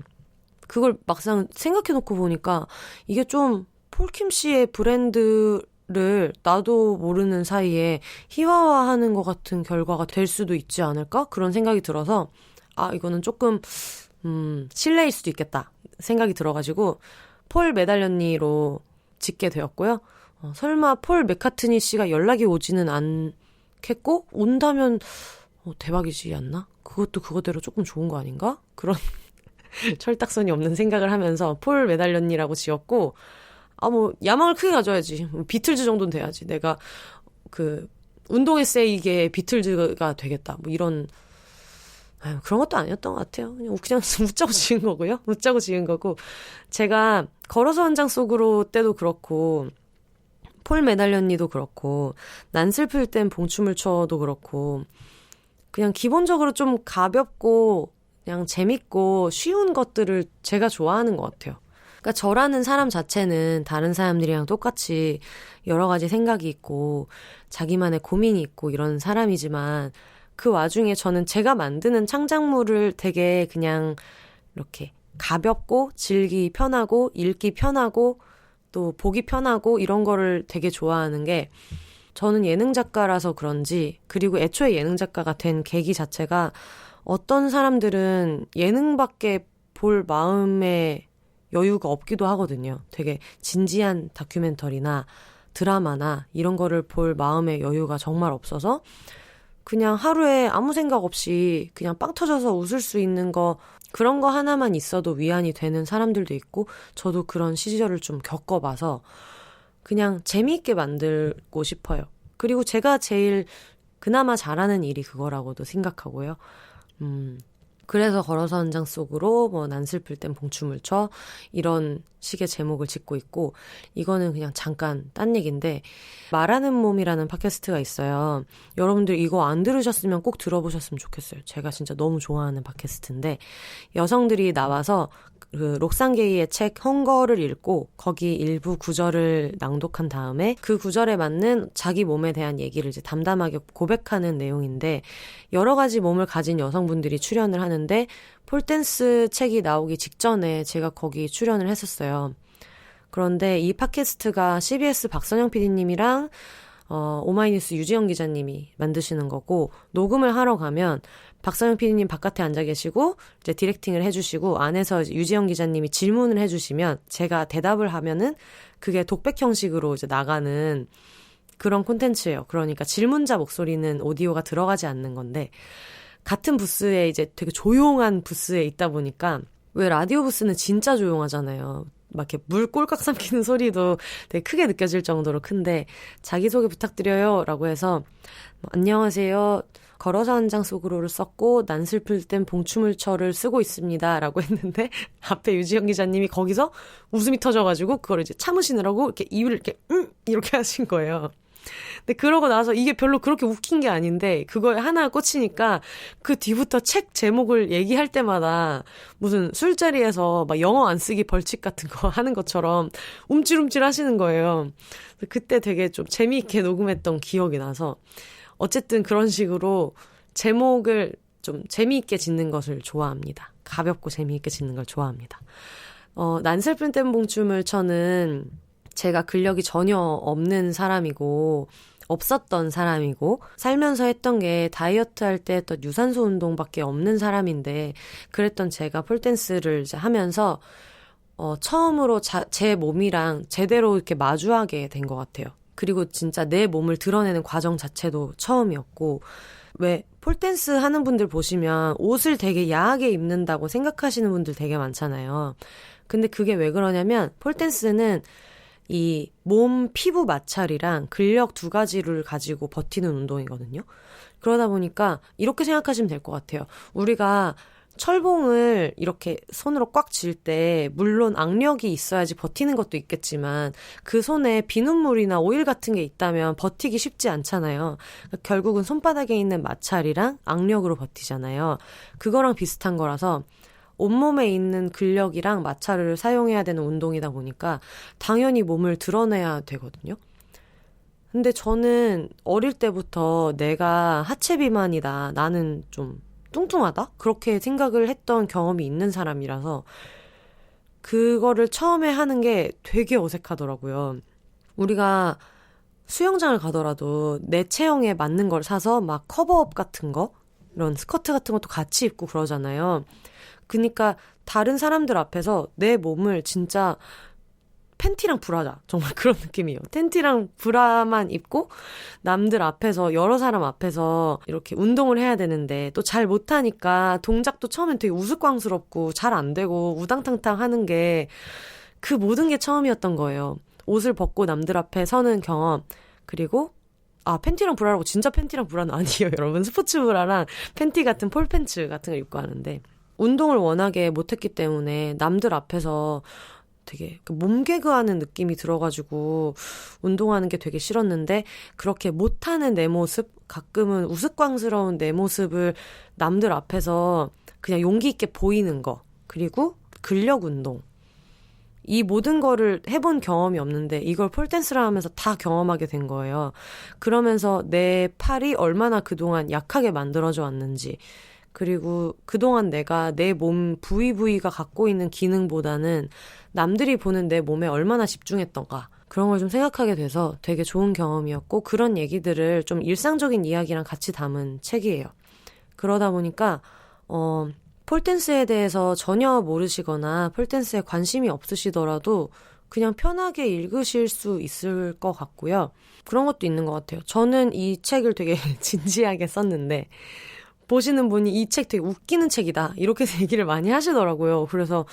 그걸 막상 생각해놓고 보니까 이게 좀 폴킴 씨의 브랜드를 나도 모르는 사이에 희화화하는 것 같은 결과가 될 수도 있지 않을까? 그런 생각이 들어서 이거는 조금 실례일 수도 있겠다 생각이 들어가지고 폴 메달렸니로 짓게 되었고요. 설마 폴 맥카트니 씨가 연락이 오지는 않겠고, 온다면 대박이지 않나? 그것도 그거대로 조금 좋은 거 아닌가? 그런 철딱선이 없는 생각을 하면서 폴 메달렸니라고 지었고, 야망을 크게 가져야지. 비틀즈 정도는 돼야지. 내가 운동 에세이계 비틀즈가 되겠다. 이런 그런 것도 아니었던 것 같아요. 그냥 웃자고 지은 거고요. 웃자고 지은 거고, 제가 걸어서 한 장 속으로 때도 그렇고, 폴 메달렸니도 그렇고, 난 슬플 땐 봉춤을 춰도 그렇고, 그냥 기본적으로 좀 가볍고 그냥 재밌고 쉬운 것들을 제가 좋아하는 것 같아요. 그러니까 저라는 사람 자체는 다른 사람들이랑 똑같이 여러 가지 생각이 있고 자기만의 고민이 있고 이런 사람이지만, 그 와중에 저는 제가 만드는 창작물을 되게 그냥 이렇게 가볍고 즐기 편하고 읽기 편하고 또 보기 편하고 이런 거를 되게 좋아하는 게, 저는 예능 작가라서 그런지, 그리고 애초에 예능 작가가 된 계기 자체가 어떤 사람들은 예능밖에 볼 마음의 여유가 없기도 하거든요. 되게 진지한 다큐멘터리나 드라마나 이런 거를 볼 마음의 여유가 정말 없어서 그냥 하루에 아무 생각 없이 그냥 빵 터져서 웃을 수 있는 거, 그런 거 하나만 있어도 위안이 되는 사람들도 있고, 저도 그런 시절을 좀 겪어봐서 그냥 재미있게 만들고 싶어요. 그리고 제가 제일 그나마 잘하는 일이 그거라고도 생각하고요. 그래서 걸어서 한 장 속으로 뭐 난 슬플 땐 봉춤을 춰, 이런 식의 제목을 짓고 있고, 이거는 그냥 잠깐 딴 얘기인데, 말하는 몸이라는 팟캐스트가 있어요. 여러분들 이거 안 들으셨으면 꼭 들어보셨으면 좋겠어요. 제가 진짜 너무 좋아하는 팟캐스트인데, 여성들이 나와서 그 록상게이의 책 헝거를 읽고 거기 일부 구절을 낭독한 다음에 그 구절에 맞는 자기 몸에 대한 얘기를 이제 담담하게 고백하는 내용인데, 여러 가지 몸을 가진 여성분들이 출연을 하는데, 폴댄스 책이 나오기 직전에 제가 거기 출연을 했었어요. 그런데 이 팟캐스트가 CBS 박선영 PD님이랑 오마이뉴스 유지영 기자님이 만드시는 거고, 녹음을 하러 가면 박선영 PD님 바깥에 앉아 계시고 이제 디렉팅을 해주시고, 안에서 이제 유지영 기자님이 질문을 해주시면 제가 대답을 하면은 그게 독백 형식으로 이제 나가는 그런 콘텐츠예요. 그러니까 질문자 목소리는 오디오가 들어가지 않는 건데, 같은 부스에 이제 되게 조용한 부스에 있다 보니까, 왜 라디오 부스는 진짜 조용하잖아요. 막 이렇게 물 꼴깍 삼키는 소리도 되게 크게 느껴질 정도로 큰데, 자기소개 부탁드려요 라고 해서 안녕하세요, 걸어서 한 장 속으로를 썼고 난 슬플 땐 봉춤을 춰를 쓰고 있습니다 라고 했는데, 앞에 유지영 기자님이 거기서 웃음이 터져가지고 그걸 이제 참으시느라고 이렇게 입을 이렇게 이렇게 하신 거예요. 근데 그러고 나서 이게 별로 그렇게 웃긴 게 아닌데, 그거에 하나 꽂히니까 그 뒤부터 책 제목을 얘기할 때마다 무슨 술자리에서 막 영어 안 쓰기 벌칙 같은 거 하는 것처럼 움찔움찔 하시는 거예요. 그때 되게 좀 재미있게 녹음했던 기억이 나서, 어쨌든 그런 식으로 제목을 좀 재미있게 짓는 것을 좋아합니다. 가볍고 재미있게 짓는 걸 좋아합니다. 난 슬픈 땐 봉춤을 춰는 제가 근력이 전혀 없는 사람이고, 없었던 사람이고, 살면서 했던 게 다이어트 할 때 했던 유산소 운동밖에 없는 사람인데, 그랬던 제가 폴댄스를 이제 하면서 처음으로 제 몸이랑 제대로 이렇게 마주하게 된 것 같아요. 그리고 진짜 내 몸을 드러내는 과정 자체도 처음이었고, 왜 폴댄스 하는 분들 보시면 옷을 되게 야하게 입는다고 생각하시는 분들 되게 많잖아요. 근데 그게 왜 그러냐면, 폴댄스는 이 몸 피부 마찰이랑 근력 두 가지를 가지고 버티는 운동이거든요. 그러다 보니까 이렇게 생각하시면 될 것 같아요. 우리가 철봉을 이렇게 손으로 꽉 쥘 때 물론 악력이 있어야지 버티는 것도 있겠지만, 그 손에 비눗물이나 오일 같은 게 있다면 버티기 쉽지 않잖아요. 그러니까 결국은 손바닥에 있는 마찰이랑 악력으로 버티잖아요. 그거랑 비슷한 거라서 온몸에 있는 근력이랑 마찰을 사용해야 되는 운동이다 보니까 당연히 몸을 드러내야 되거든요. 근데 저는 어릴 때부터 내가 하체 비만이다, 나는 좀 뚱뚱하다, 그렇게 생각을 했던 경험이 있는 사람이라서 그거를 처음에 하는 게 되게 어색하더라고요. 우리가 수영장을 가더라도 내 체형에 맞는 걸 사서 막 커버업 같은 거, 이런 스커트 같은 것도 같이 입고 그러잖아요. 그러니까 다른 사람들 앞에서 내 몸을 진짜 팬티랑 브라자, 정말 그런 느낌이에요. 팬티랑 브라만 입고 남들 앞에서, 여러 사람 앞에서 이렇게 운동을 해야 되는데 또 잘 못하니까 동작도 처음엔 되게 우스꽝스럽고 잘 안 되고 우당탕탕 하는 게, 그 모든 게 처음이었던 거예요. 옷을 벗고 남들 앞에 서는 경험, 그리고 팬티랑 브라라고 진짜 팬티랑 브라는 아니에요, 여러분. 스포츠 브라랑 팬티 같은 폴팬츠 같은 걸 입고 하는데, 운동을 워낙에 못했기 때문에 남들 앞에서 되게 몸개그하는 느낌이 들어가지고 운동하는 게 되게 싫었는데, 그렇게 못하는 내 모습, 가끔은 우스꽝스러운 내 모습을 남들 앞에서 그냥 용기 있게 보이는 거, 그리고 근력 운동, 이 모든 거를 해본 경험이 없는데 이걸 폴댄스를 하면서 다 경험하게 된 거예요. 그러면서 내 팔이 얼마나 그동안 약하게 만들어져 왔는지, 그리고 그동안 내가 내 몸 부위가 갖고 있는 기능보다는 남들이 보는 내 몸에 얼마나 집중했던가, 그런 걸 좀 생각하게 돼서 되게 좋은 경험이었고 그런 얘기들을 좀 일상적인 이야기랑 같이 담은 책이에요. 그러다 보니까 폴댄스에 대해서 전혀 모르시거나 폴댄스에 관심이 없으시더라도 그냥 편하게 읽으실 수 있을 것 같고요. 그런 것도 있는 것 같아요. 저는 이 책을 되게 진지하게 썼는데 보시는 분이 이 책 되게 웃기는 책이다 이렇게 얘기를 많이 하시더라고요. 그래서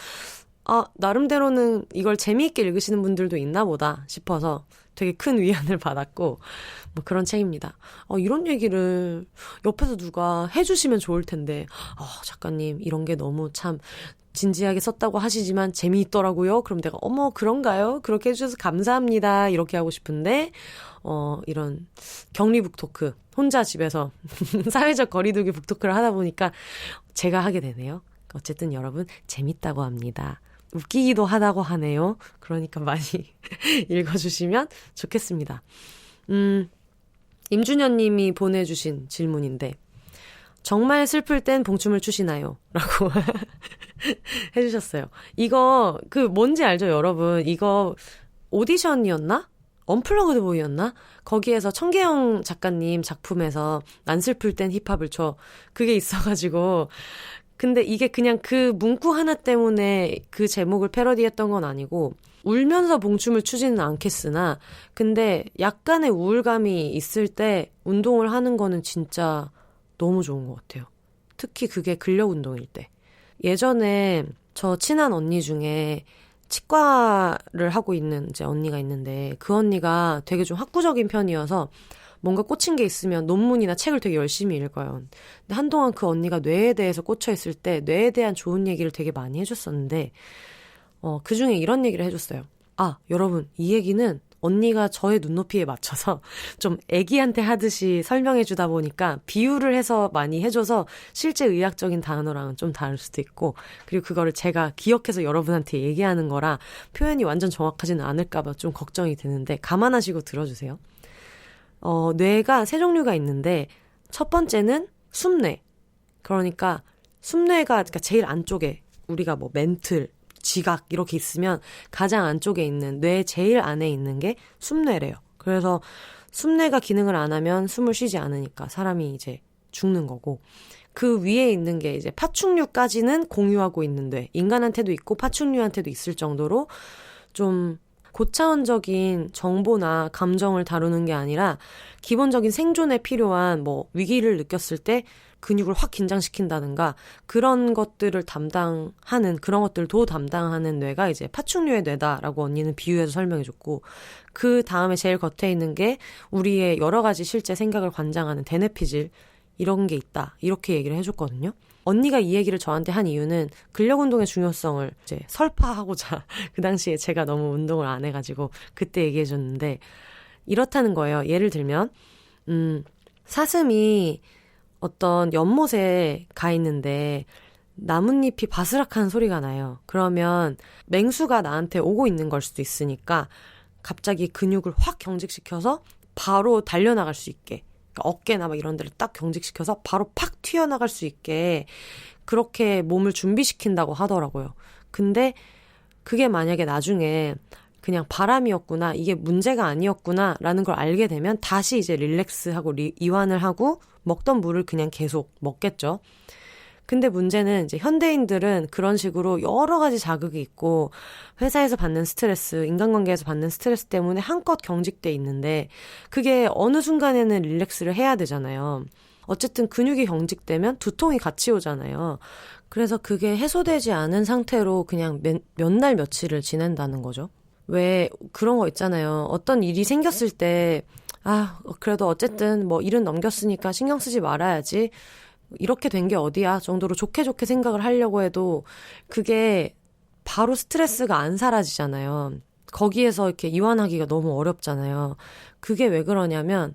나름대로는 이걸 재미있게 읽으시는 분들도 있나 보다 싶어서 되게 큰 위안을 받았고 뭐 그런 책입니다. 이런 얘기를 옆에서 누가 해주시면 좋을 텐데 작가님 이런 게 너무 참 진지하게 썼다고 하시지만 재미있더라고요. 그럼 내가 어머 그런가요? 그렇게 해주셔서 감사합니다. 이렇게 하고 싶은데 이런 격리 북토크 혼자 집에서 사회적 거리두기 북토크를 하다 보니까 제가 하게 되네요. 어쨌든 여러분 재밌다고 합니다. 웃기기도 하다고 하네요. 그러니까 많이 읽어주시면 좋겠습니다. 임준현 님이 보내주신 질문인데 정말 슬플 땐 봉춤을 추시나요? 라고 해주셨어요. 이거 뭔지 알죠 여러분? 이거 오디션이었나? 언플러그드 보이였나? 거기에서 청계영 작가님 작품에서 난 슬플 땐 힙합을 쳐 그게 있어가지고 근데 이게 그냥 그 문구 하나 때문에 그 제목을 패러디했던 건 아니고 울면서 봉춤을 추지는 않겠으나 근데 약간의 우울감이 있을 때 운동을 하는 거는 진짜 너무 좋은 것 같아요. 특히 그게 근력 운동일 때. 예전에 저 친한 언니 중에 치과를 하고 있는 이제 언니가 있는데 그 언니가 되게 좀 학구적인 편이어서 뭔가 꽂힌 게 있으면 논문이나 책을 되게 열심히 읽어요. 근데 한동안 그 언니가 뇌에 대해서 꽂혀 있을 때 뇌에 대한 좋은 얘기를 되게 많이 해줬었는데 그중에 이런 얘기를 해줬어요. 여러분 이 얘기는 언니가 저의 눈높이에 맞춰서 좀 애기한테 하듯이 설명해 주다 보니까 비유를 해서 많이 해줘서 실제 의학적인 단어랑은 좀 다를 수도 있고 그리고 그거를 제가 기억해서 여러분한테 얘기하는 거라 표현이 완전 정확하지는 않을까 봐 좀 걱정이 되는데 감안하시고 들어주세요. 뇌가 세 종류가 있는데 첫 번째는 숨뇌. 그러니까 숨뇌가 제일 안쪽에 우리가 뭐 멘틀, 지각 이렇게 있으면 가장 안쪽에 있는 뇌 제일 안에 있는 게 숨뇌래요. 그래서 숨뇌가 기능을 안 하면 숨을 쉬지 않으니까 사람이 이제 죽는 거고 그 위에 있는 게 이제 파충류까지는 공유하고 있는 뇌. 인간한테도 있고 파충류한테도 있을 정도로 좀 고차원적인 정보나 감정을 다루는 게 아니라 기본적인 생존에 필요한 뭐 위기를 느꼈을 때 근육을 확 긴장시킨다든가 그런 것들을 담당하는 그런 것들도 담당하는 뇌가 이제 파충류의 뇌다라고 언니는 비유해서 설명해줬고 그 다음에 제일 겉에 있는 게 우리의 여러 가지 실제 생각을 관장하는 대뇌피질 이런 게 있다 이렇게 얘기를 해줬거든요. 언니가 이 얘기를 저한테 한 이유는 근력 운동의 중요성을 이제 설파하고자 그 당시에 제가 너무 운동을 안 해가지고 그때 얘기해줬는데 이렇다는 거예요. 예를 들면 사슴이 어떤 연못에 가 있는데 나뭇잎이 바스락한 소리가 나요. 그러면 맹수가 나한테 오고 있는 걸 수도 있으니까 갑자기 근육을 확 경직시켜서 바로 달려나갈 수 있게 그러니까 어깨나 막 이런 데를 딱 경직시켜서 바로 팍 튀어나갈 수 있게 그렇게 몸을 준비시킨다고 하더라고요. 근데 그게 만약에 나중에 그냥 바람이었구나, 이게 문제가 아니었구나 라는 걸 알게 되면 다시 이제 릴렉스하고 이완을 하고 먹던 물을 그냥 계속 먹겠죠. 근데 문제는 이제 현대인들은 그런 식으로 여러 가지 자극이 있고 회사에서 받는 스트레스, 인간관계에서 받는 스트레스 때문에 한껏 경직돼 있는데 그게 어느 순간에는 릴렉스를 해야 되잖아요. 어쨌든 근육이 경직되면 두통이 같이 오잖아요. 그래서 그게 해소되지 않은 상태로 그냥 몇 날 며칠을 지낸다는 거죠. 왜 그런 거 있잖아요. 어떤 일이 생겼을 때 그래도 어쨌든 뭐 일은 넘겼으니까 신경 쓰지 말아야지. 이렇게 된 게 어디야 정도로 좋게 생각을 하려고 해도 그게 바로 스트레스가 안 사라지잖아요. 거기에서 이렇게 이완하기가 너무 어렵잖아요. 그게 왜 그러냐면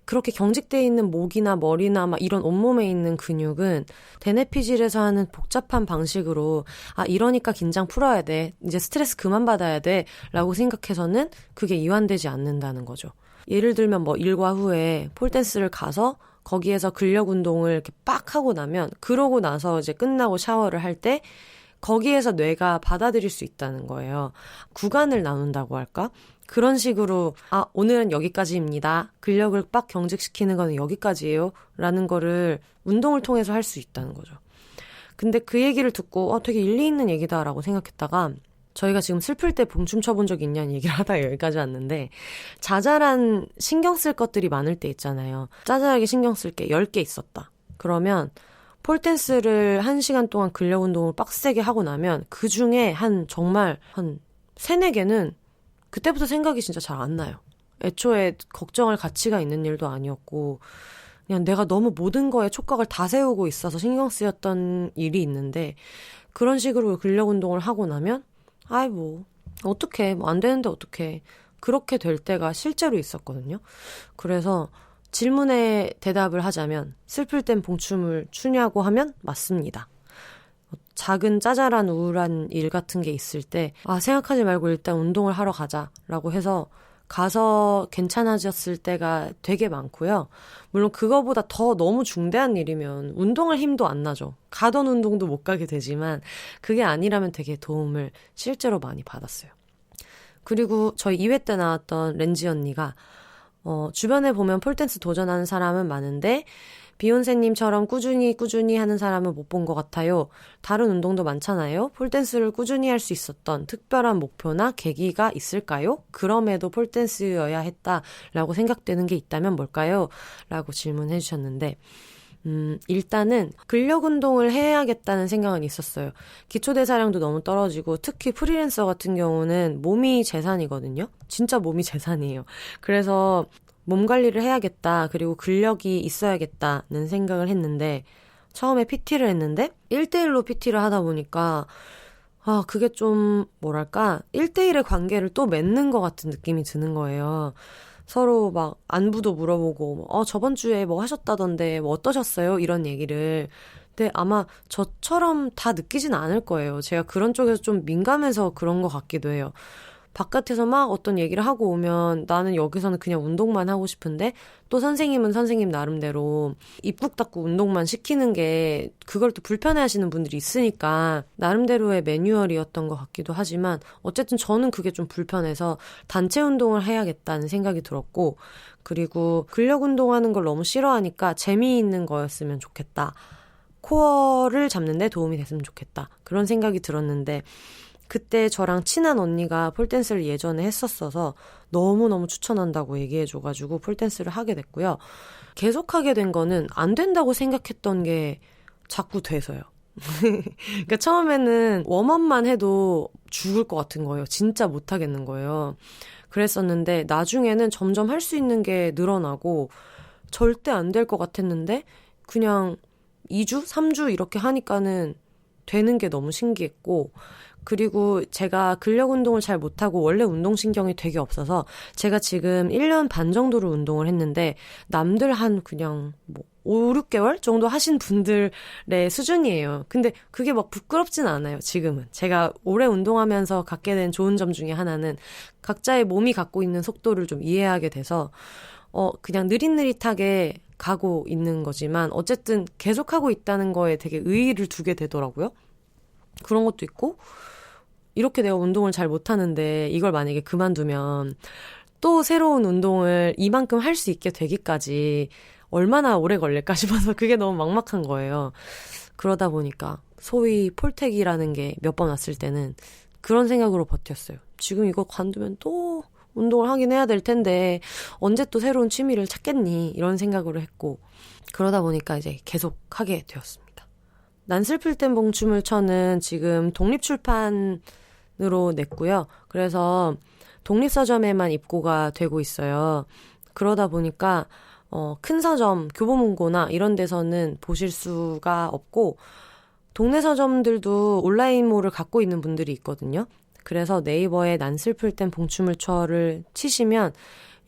그렇게 경직돼 있는 목이나 머리나 막 이런 온몸에 있는 근육은 대뇌피질에서 하는 복잡한 방식으로 이러니까 긴장 풀어야 돼. 이제 스트레스 그만 받아야 돼. 라고 생각해서는 그게 이완되지 않는다는 거죠. 예를 들면 뭐 일과 후에 폴댄스를 가서 거기에서 근력 운동을 이렇게 빡 하고 나면 그러고 나서 이제 끝나고 샤워를 할 때 거기에서 뇌가 받아들일 수 있다는 거예요. 구간을 나눈다고 할까? 그런 식으로 오늘은 여기까지입니다. 근력을 빡 경직시키는 거는 여기까지예요. 라는 거를 운동을 통해서 할 수 있다는 거죠. 근데 그 얘기를 듣고 되게 일리 있는 얘기다라고 생각했다가 저희가 지금 슬플 때 봉춤 춰본 적 있냐는 얘기를 하다가 여기까지 왔는데 자잘한 신경 쓸 것들이 많을 때 있잖아요. 자잘하게 신경 쓸 게 10개 있었다. 그러면 폴댄스를 1시간 동안 근력 운동을 빡세게 하고 나면 그 중에 정말 한 3, 4개는 그때부터 생각이 진짜 잘 안 나요. 애초에 걱정할 가치가 있는 일도 아니었고 그냥 내가 너무 모든 거에 촉각을 다 세우고 있어서 신경 쓰였던 일이 있는데 그런 식으로 근력 운동을 하고 나면 어떡해. 안 되는데 어떡해. 그렇게 될 때가 실제로 있었거든요. 그래서 질문에 대답을 하자면 슬플 땐 봉춤을 추냐고 하면 맞습니다. 작은 짜잘한 우울한 일 같은 게 있을 때 생각하지 말고 일단 운동을 하러 가자라고 해서 가서 괜찮아졌을 때가 되게 많고요. 물론 그거보다 더 너무 중대한 일이면 운동할 힘도 안 나죠. 가던 운동도 못 가게 되지만 그게 아니라면 되게 도움을 실제로 많이 받았어요. 그리고 저희 2회 때 나왔던 렌지 언니가 주변에 보면 폴댄스 도전하는 사람은 많은데 비욘세님처럼 꾸준히 하는 사람은 못 본 것 같아요. 다른 운동도 많잖아요. 폴댄스를 꾸준히 할 수 있었던 특별한 목표나 계기가 있을까요? 그럼에도 폴댄스여야 했다라고 생각되는 게 있다면 뭘까요? 라고 질문해 주셨는데 일단은 근력 운동을 해야겠다는 생각은 있었어요. 기초대사량도 너무 떨어지고 특히 프리랜서 같은 경우는 몸이 재산이거든요. 진짜 몸이 재산이에요. 그래서 몸 관리를 해야겠다. 그리고 근력이 있어야겠다는 생각을 했는데 처음에 PT를 했는데 1대1로 PT를 하다 보니까 그게 좀 1대1의 관계를 또 맺는 것 같은 느낌이 드는 거예요. 서로 막 안부도 물어보고 저번 주에 뭐 하셨다던데 뭐 어떠셨어요? 이런 얘기를. 근데 아마 저처럼 다 느끼진 않을 거예요. 제가 그런 쪽에서 좀 민감해서 그런 것 같기도 해요. 바깥에서 막 어떤 얘기를 하고 오면 나는 여기서는 그냥 운동만 하고 싶은데 또 선생님은 선생님 나름대로 입국 닫고 운동만 시키는 게 그걸 또 불편해 하시는 분들이 있으니까 나름대로의 매뉴얼이었던 것 같기도 하지만 어쨌든 저는 그게 좀 불편해서 단체 운동을 해야겠다는 생각이 들었고 그리고 근력 운동하는 걸 너무 싫어하니까 재미있는 거였으면 좋겠다. 코어를 잡는 데 도움이 됐으면 좋겠다. 그런 생각이 들었는데 그때 저랑 친한 언니가 폴댄스를 예전에 했었어서 너무너무 추천한다고 얘기해줘가지고 폴댄스를 하게 됐고요. 계속 하게 된 거는 안 된다고 생각했던 게 자꾸 돼서요. 그러니까 처음에는 웜업만 해도 죽을 것 같은 거예요. 진짜 못하겠는 거예요. 그랬었는데 나중에는 점점 할 수 있는 게 늘어나고 절대 안 될 것 같았는데 그냥 2주, 3주 이렇게 하니까는 되는 게 너무 신기했고 그리고 제가 근력 운동을 잘 못하고 원래 운동신경이 되게 없어서 제가 지금 1년 반 정도를 운동을 했는데 남들 한 그냥 5, 6개월 정도 하신 분들의 수준이에요. 근데 그게 막 부끄럽진 않아요, 지금은. 제가 오래 운동하면서 갖게 된 좋은 점 중에 하나는 각자의 몸이 갖고 있는 속도를 좀 이해하게 돼서 그냥 느릿느릿하게 가고 있는 거지만 어쨌든 계속하고 있다는 거에 되게 의의를 두게 되더라고요. 그런 것도 있고 이렇게 내가 운동을 잘 못하는데 이걸 만약에 그만두면 또 새로운 운동을 이만큼 할 수 있게 되기까지 얼마나 오래 걸릴까 싶어서 그게 너무 막막한 거예요. 그러다 보니까 소위 폴택이라는 게 몇 번 왔을 때는 그런 생각으로 버텼어요. 지금 이거 관두면 또 운동을 하긴 해야 될 텐데 언제 또 새로운 취미를 찾겠니? 이런 생각으로 했고 그러다 보니까 이제 계속 하게 되었습니다. 난 슬플 땐 봉춤을 춰는 지금 독립출판으로 냈고요. 그래서 독립서점에만 입고가 되고 있어요. 그러다 보니까 큰 서점, 교보문고나 이런 데서는 보실 수가 없고 동네 서점들도 온라인몰을 갖고 있는 분들이 있거든요. 그래서 네이버에 난 슬플 땐 봉춤을 춰를 치시면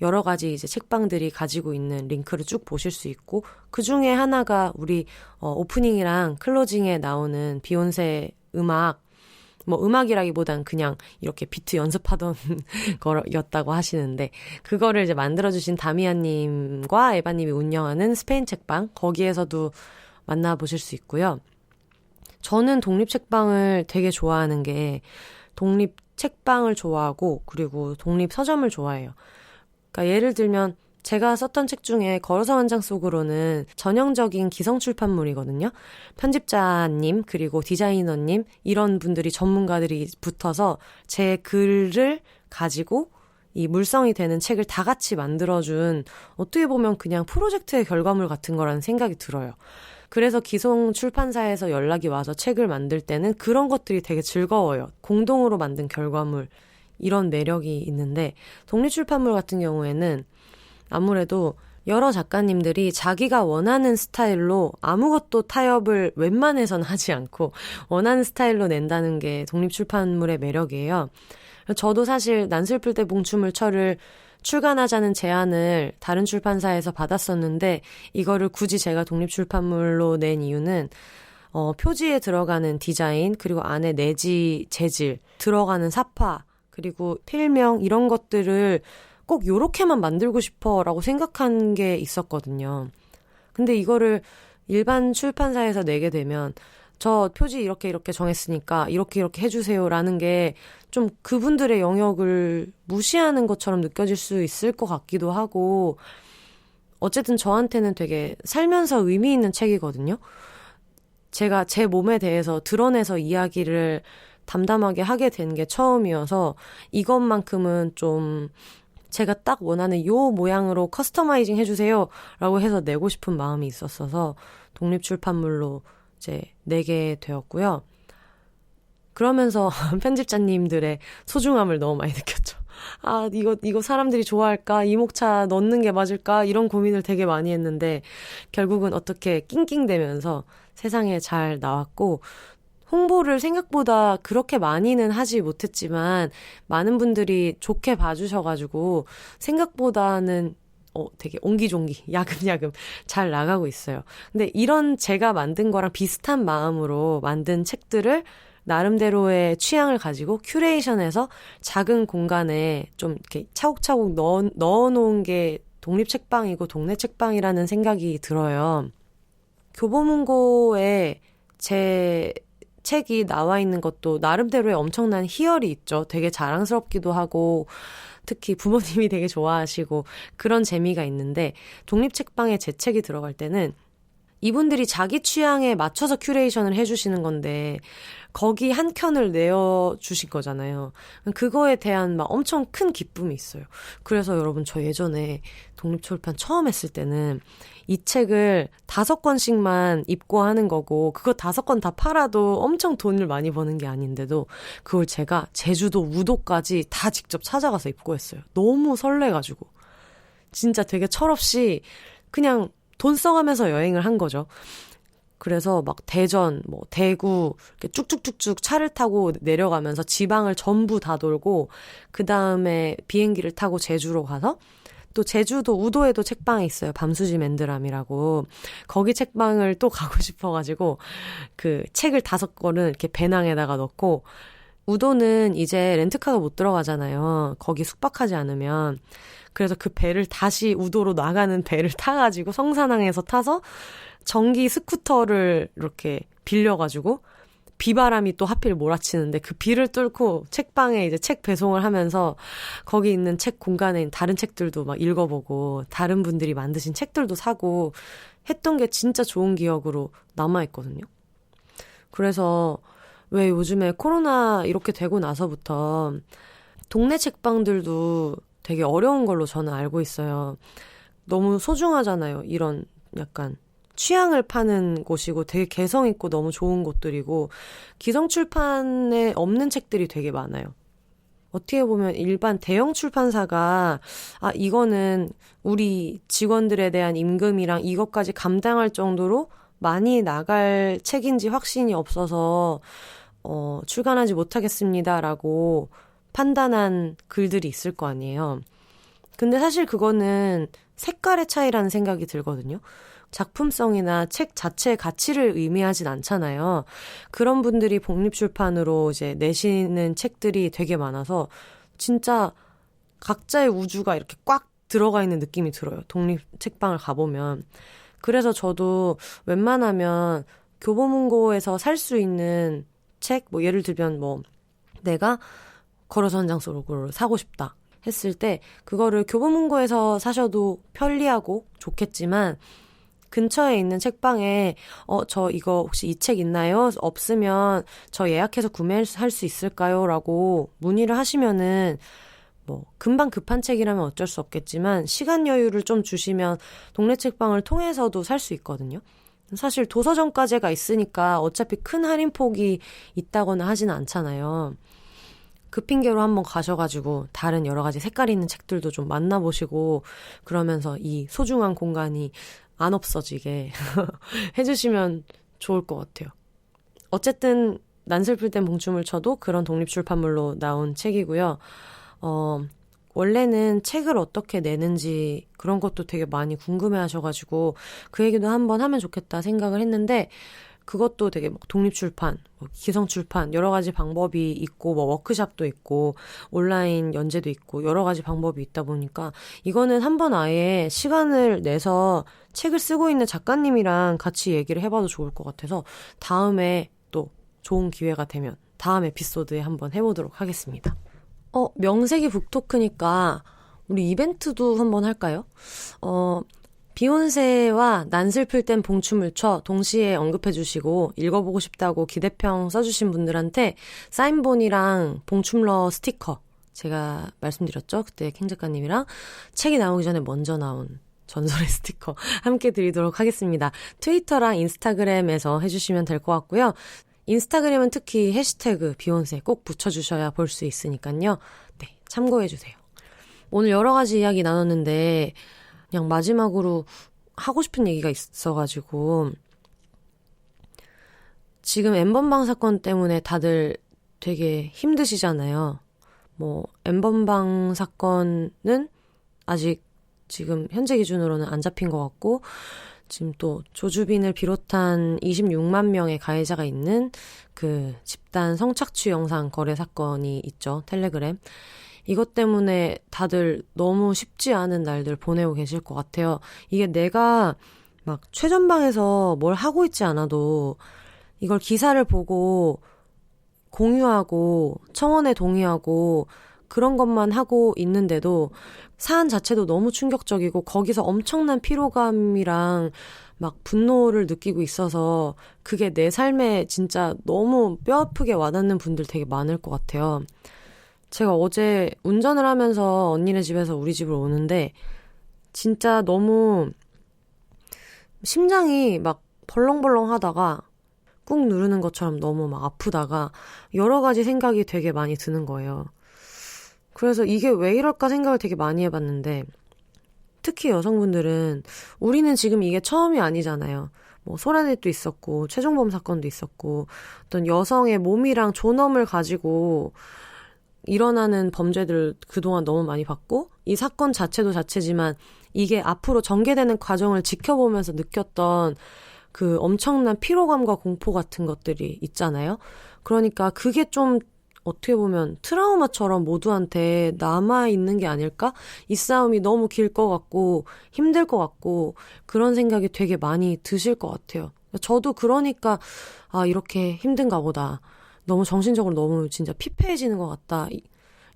여러 가지 이제 책방들이 가지고 있는 링크를 쭉 보실 수 있고 그 중에 하나가 우리 오프닝이랑 클로징에 나오는 비욘세 음악 음악이라기보단 그냥 이렇게 비트 연습하던 거였다고 하시는데 그거를 이제 만들어주신 다미안님과 에바님이 운영하는 스페인 책방 거기에서도 만나보실 수 있고요. 저는 독립책방을 되게 좋아하는 게 독립 책방을 좋아하고 그리고 독립 서점을 좋아해요. 그러니까 예를 들면 제가 썼던 책 중에 걸어서 한 장 속으로는 전형적인 기성 출판물이거든요. 편집자님 그리고 디자이너님 이런 분들이 전문가들이 붙어서 제 글을 가지고 이 물성이 되는 책을 다 같이 만들어준 어떻게 보면 그냥 프로젝트의 결과물 같은 거라는 생각이 들어요. 그래서 기성 출판사에서 연락이 와서 책을 만들 때는 그런 것들이 되게 즐거워요. 공동으로 만든 결과물 이런 매력이 있는데 독립출판물 같은 경우에는 아무래도 여러 작가님들이 자기가 원하는 스타일로 아무것도 타협을 웬만해선 하지 않고 원하는 스타일로 낸다는 게 독립출판물의 매력이에요. 저도 사실 난 슬플 때 봉춤을 쳐를 출간하자는 제안을 다른 출판사에서 받았었는데 이거를 굳이 제가 독립출판물로 낸 이유는 표지에 들어가는 디자인 그리고 안에 내지 재질 들어가는 사파 그리고 필명 이런 것들을 꼭 요렇게만 만들고 싶어라고 생각한 게 있었거든요. 근데 이거를 일반 출판사에서 내게 되면 저 표지 이렇게 정했으니까 이렇게 해주세요라는 게 좀 그분들의 영역을 무시하는 것처럼 느껴질 수 있을 것 같기도 하고 어쨌든 저한테는 되게 살면서 의미 있는 책이거든요. 제가 제 몸에 대해서 드러내서 이야기를 담담하게 하게 된 게 처음이어서 이것만큼은 좀 제가 딱 원하는 요 모양으로 커스터마이징 해주세요 라고 해서 내고 싶은 마음이 있었어서 독립출판물로 이제 내게 되었고요. 그러면서 편집자님들의 소중함을 너무 많이 느꼈죠. 아, 이거 사람들이 좋아할까? 이목차 넣는 게 맞을까? 이런 고민을 되게 많이 했는데 결국은 어떻게 낑낑대면서 세상에 잘 나왔고 홍보를 생각보다 그렇게 많이는 하지 못했지만 많은 분들이 좋게 봐주셔가지고 생각보다는 되게 옹기종기 야금야금 잘 나가고 있어요. 근데 이런 제가 만든 거랑 비슷한 마음으로 만든 책들을 나름대로의 취향을 가지고 큐레이션해서 작은 공간에 좀 이렇게 차곡차곡 넣어놓은 게 독립책방이고 동네 책방이라는 생각이 들어요. 교보문고에 제 책이 나와 있는 것도 나름대로의 엄청난 희열이 있죠. 되게 자랑스럽기도 하고 특히 부모님이 되게 좋아하시고 그런 재미가 있는데 독립책방에 제 책이 들어갈 때는 이분들이 자기 취향에 맞춰서 큐레이션을 해주시는 건데 거기 한 켠을 내어주신 거잖아요. 그거에 대한 막 엄청 큰 기쁨이 있어요. 그래서 여러분 저 예전에 독립출판 처음 했을 때는 이 책을 5권씩만 입고하는 거고 그거 5권 다 팔아도 엄청 돈을 많이 버는 게 아닌데도 그걸 제가 제주도 우도까지 다 직접 찾아가서 입고했어요. 너무 설레가지고 진짜 되게 철없이 그냥 돈 써가면서 여행을 한 거죠. 그래서 막 대전, 대구 이렇게 쭉쭉쭉쭉 차를 타고 내려가면서 지방을 전부 다 돌고 그 다음에 비행기를 타고 제주로 가서 또 제주도 우도에도 책방이 있어요. 밤수지 맨드람이라고. 거기 책방을 또 가고 싶어가지고 그 책을 5권을 이렇게 배낭에다가 넣고 우도는 이제 렌트카가 못 들어가잖아요. 거기 숙박하지 않으면. 그래서 그 배를 다시 우도로 나가는 배를 타가지고 성산항에서 타서 전기 스쿠터를 이렇게 빌려가지고 비바람이 또 하필 몰아치는데 그 비를 뚫고 책방에 이제 책 배송을 하면서 거기 있는 책 공간에 있는 다른 책들도 막 읽어보고 다른 분들이 만드신 책들도 사고 했던 게 진짜 좋은 기억으로 남아있거든요. 그래서 왜 요즘에 코로나 이렇게 되고 나서부터 동네 책방들도 되게 어려운 걸로 저는 알고 있어요. 너무 소중하잖아요. 이런 약간 취향을 파는 곳이고 되게 개성 있고 너무 좋은 곳들이고 기성출판에 없는 책들이 되게 많아요. 어떻게 보면 일반 대형 출판사가 이거는 우리 직원들에 대한 임금이랑 이것까지 감당할 정도로 많이 나갈 책인지 확신이 없어서 출간하지 못하겠습니다라고 판단한 글들이 있을 거 아니에요. 근데 사실 그거는 색깔의 차이라는 생각이 들거든요. 작품성이나 책 자체의 가치를 의미하진 않잖아요. 그런 분들이 복립출판으로 이제 내시는 책들이 되게 많아서 진짜 각자의 우주가 이렇게 꽉 들어가 있는 느낌이 들어요. 독립책방을 가보면. 그래서 저도 웬만하면 교보문고에서 살 수 있는 책, 예를 들면 내가 걸어서 한 장 속으로 사고 싶다 했을 때 그거를 교보문고에서 사셔도 편리하고 좋겠지만 근처에 있는 책방에 저 이거 혹시 이 책 있나요? 없으면 저 예약해서 구매할 수 있을까요? 라고 문의를 하시면은 뭐 금방 급한 책이라면 어쩔 수 없겠지만 시간 여유를 좀 주시면 동네 책방을 통해서도 살 수 있거든요. 사실 도서정가제가 있으니까 어차피 큰 할인폭이 있다거나 하지는 않잖아요. 그 핑계로 한번 가셔가지고 다른 여러 가지 색깔 있는 책들도 좀 만나보시고 그러면서 이 소중한 공간이 안 없어지게 해주시면 좋을 것 같아요. 어쨌든 난슬플 땐 봉춤을 쳐도 그런 독립출판물로 나온 책이고요. 원래는 책을 어떻게 내는지 그런 것도 되게 많이 궁금해 하셔가지고 그 얘기도 한번 하면 좋겠다 생각을 했는데 그것도 되게 독립출판, 기성출판 여러 가지 방법이 있고 뭐 워크샵도 있고 온라인 연재도 있고 여러 가지 방법이 있다 보니까 이거는 한번 아예 시간을 내서 책을 쓰고 있는 작가님이랑 같이 얘기를 해봐도 좋을 것 같아서 다음에 또 좋은 기회가 되면 다음 에피소드에 한번 해보도록 하겠습니다. 명색이 북토크니까 우리 이벤트도 한번 할까요? 비욘세와 난슬플 땐 봉춤을 쳐 동시에 언급해 주시고 읽어보고 싶다고 기대평 써주신 분들한테 사인본이랑 봉춤러 스티커 제가 말씀드렸죠? 그때 캥 작가님이랑 책이 나오기 전에 먼저 나온 전설의 스티커 함께 드리도록 하겠습니다. 트위터랑 인스타그램에서 해주시면 될 것 같고요. 인스타그램은 특히 해시태그 비욘세 꼭 붙여주셔야 볼 수 있으니까요. 네, 참고해주세요. 오늘 여러 가지 이야기 나눴는데 그냥 마지막으로 하고 싶은 얘기가 있어가지고 지금 N번방 사건 때문에 다들 되게 힘드시잖아요. 뭐 N번방 사건은 아직 지금 현재 기준으로는 안 잡힌 것 같고 지금 또 조주빈을 비롯한 26만 명의 가해자가 있는 그 집단 성착취 영상 거래 사건이 있죠. 텔레그램. 이것 때문에 다들 너무 쉽지 않은 날들 보내고 계실 것 같아요. 이게 내가 막 최전방에서 뭘 하고 있지 않아도 이걸 기사를 보고 공유하고 청원에 동의하고 그런 것만 하고 있는데도 사안 자체도 너무 충격적이고 거기서 엄청난 피로감이랑 막 분노를 느끼고 있어서 그게 내 삶에 진짜 너무 뼈아프게 와닿는 분들 되게 많을 것 같아요. 제가 어제 운전을 하면서 언니네 집에서 우리 집으로 오는데 진짜 너무 심장이 막 벌렁벌렁 하다가 꾹 누르는 것처럼 너무 막 아프다가 여러 가지 생각이 되게 많이 드는 거예요. 그래서 이게 왜 이럴까 생각을 되게 많이 해봤는데 특히 여성분들은 우리는 지금 이게 처음이 아니잖아요. 뭐 소라넷도 있었고 최종범 사건도 있었고 어떤 여성의 몸이랑 존엄을 가지고 일어나는 범죄들 그동안 너무 많이 봤고 이 사건 자체도 자체지만 이게 앞으로 전개되는 과정을 지켜보면서 느꼈던 그 엄청난 피로감과 공포 같은 것들이 있잖아요. 그러니까 그게 좀 어떻게 보면 트라우마처럼 모두한테 남아있는 게 아닐까? 이 싸움이 너무 길 것 같고 힘들 것 같고 그런 생각이 되게 많이 드실 것 같아요. 저도 그러니까 이렇게 힘든가 보다. 너무 정신적으로 너무 진짜 피폐해지는 것 같다.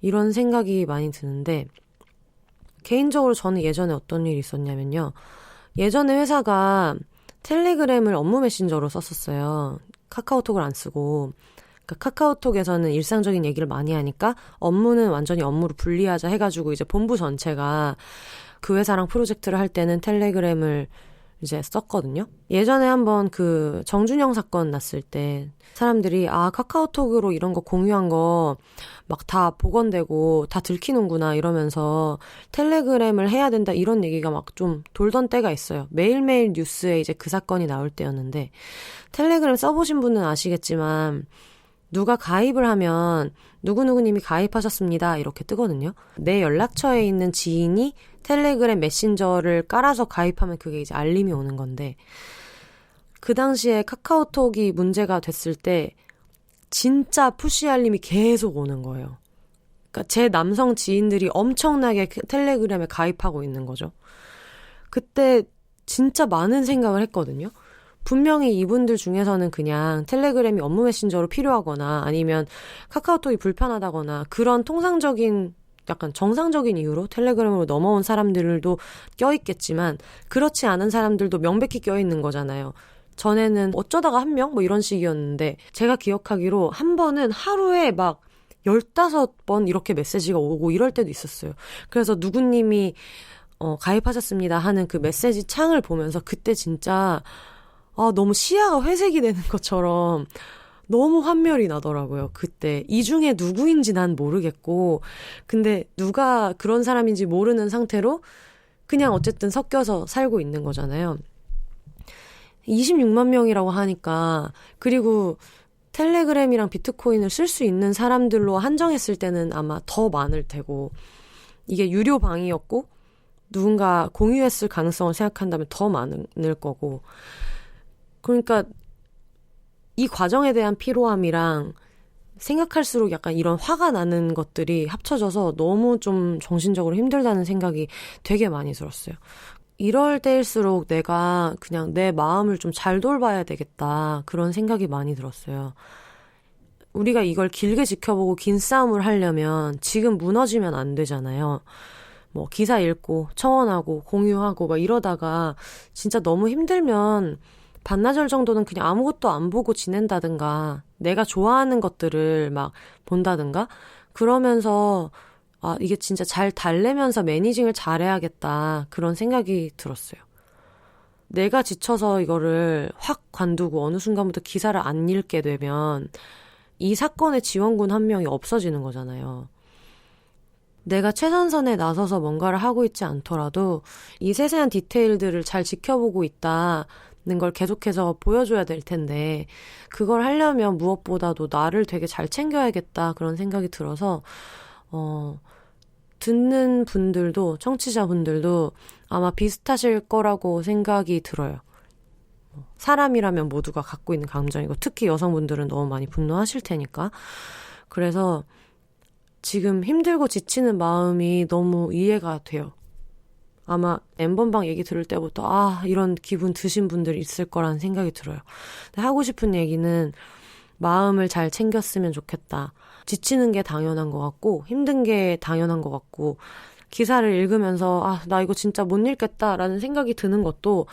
이런 생각이 많이 드는데 개인적으로 저는 예전에 어떤 일이 있었냐면요. 예전에 회사가 텔레그램을 업무 메신저로 썼었어요. 카카오톡을 안 쓰고. 그러니까 카카오톡에서는 일상적인 얘기를 많이 하니까 업무는 완전히 업무로 분리하자 해가지고 이제 본부 전체가 그 회사랑 프로젝트를 할 때는 텔레그램을 이제 썼거든요. 예전에 한번 그 정준영 사건 났을 때 사람들이 카카오톡으로 이런 거 공유한 거 막 다 복원되고 다 들키는구나 이러면서 텔레그램을 해야 된다 이런 얘기가 막 좀 돌던 때가 있어요. 매일매일 뉴스에 이제 그 사건이 나올 때였는데 텔레그램 써보신 분은 아시겠지만 누가 가입을 하면 누구누구님이 가입하셨습니다 이렇게 뜨거든요. 내 연락처에 있는 지인이 텔레그램 메신저를 깔아서 가입하면 그게 이제 알림이 오는 건데 그 당시에 카카오톡이 문제가 됐을 때 진짜 푸시 알림이 계속 오는 거예요. 그러니까 제 남성 지인들이 엄청나게 텔레그램에 가입하고 있는 거죠. 그때 진짜 많은 생각을 했거든요. 분명히 이분들 중에서는 그냥 텔레그램이 업무 메신저로 필요하거나 아니면 카카오톡이 불편하다거나 그런 통상적인 약간 정상적인 이유로 텔레그램으로 넘어온 사람들도 껴있겠지만 그렇지 않은 사람들도 명백히 껴있는 거잖아요. 전에는 어쩌다가 한 명? 뭐 이런 식이었는데 제가 기억하기로 한 번은 하루에 막 15번 이렇게 메시지가 오고 이럴 때도 있었어요. 그래서 누구님이 가입하셨습니다 하는 그 메시지 창을 보면서 그때 진짜 너무 시야가 회색이 되는 것처럼 너무 환멸이 나더라고요. 그때 이 중에 누구인지 난 모르겠고 근데 누가 그런 사람인지 모르는 상태로 그냥 어쨌든 섞여서 살고 있는 거잖아요. 26만 명이라고 하니까 그리고 텔레그램이랑 비트코인을 쓸 수 있는 사람들로 한정했을 때는 아마 더 많을 테고 이게 유료 방이었고 누군가 공유했을 가능성을 생각한다면 더 많을 거고 그러니까 이 과정에 대한 피로함이랑 생각할수록 약간 이런 화가 나는 것들이 합쳐져서 너무 좀 정신적으로 힘들다는 생각이 되게 많이 들었어요. 이럴 때일수록 내가 그냥 내 마음을 좀 잘 돌봐야 되겠다 그런 생각이 많이 들었어요. 우리가 이걸 길게 지켜보고 긴 싸움을 하려면 지금 무너지면 안 되잖아요. 뭐 기사 읽고 청원하고 공유하고 막 이러다가 진짜 너무 힘들면 반나절 정도는 그냥 아무것도 안 보고 지낸다든가 내가 좋아하는 것들을 막 본다든가 그러면서 이게 진짜 잘 달래면서 매니징을 잘해야겠다 그런 생각이 들었어요. 내가 지쳐서 이거를 확 관두고 어느 순간부터 기사를 안 읽게 되면 이 사건의 지원군 한 명이 없어지는 거잖아요. 내가 최선선에 나서서 뭔가를 하고 있지 않더라도 이 세세한 디테일들을 잘 지켜보고 있다는 걸 계속해서 보여줘야 될 텐데 그걸 하려면 무엇보다도 나를 되게 잘 챙겨야겠다 그런 생각이 들어서 듣는 분들도 청취자분들도 아마 비슷하실 거라고 생각이 들어요. 사람이라면 모두가 갖고 있는 감정이고 특히 여성분들은 너무 많이 분노하실 테니까 그래서 지금 힘들고 지치는 마음이 너무 이해가 돼요. 아마 N번방 얘기 들을 때부터 이런 기분 드신 분들이 있을 거라는 생각이 들어요. 근데 하고 싶은 얘기는 마음을 잘 챙겼으면 좋겠다. 지치는 게 당연한 것 같고 힘든 게 당연한 것 같고 기사를 읽으면서 나 이거 진짜 못 읽겠다라는 생각이 드는 것도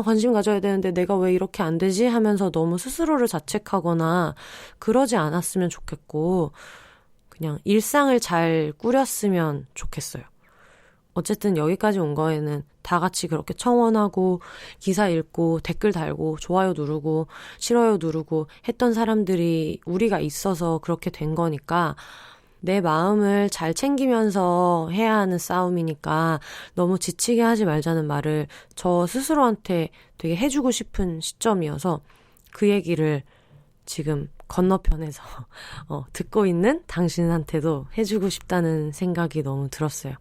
관심 가져야 되는데 내가 왜 이렇게 안 되지 하면서 너무 스스로를 자책하거나 그러지 않았으면 좋겠고 그냥 일상을 잘 꾸렸으면 좋겠어요. 어쨌든 여기까지 온 거에는 다 같이 그렇게 청원하고 기사 읽고 댓글 달고 좋아요 누르고 싫어요 누르고 했던 사람들이 우리가 있어서 그렇게 된 거니까 내 마음을 잘 챙기면서 해야 하는 싸움이니까 너무 지치게 하지 말자는 말을 저 스스로한테 되게 해주고 싶은 시점이어서 그 얘기를 지금 건너편에서 듣고 있는 당신한테도 해주고 싶다는 생각이 너무 들었어요.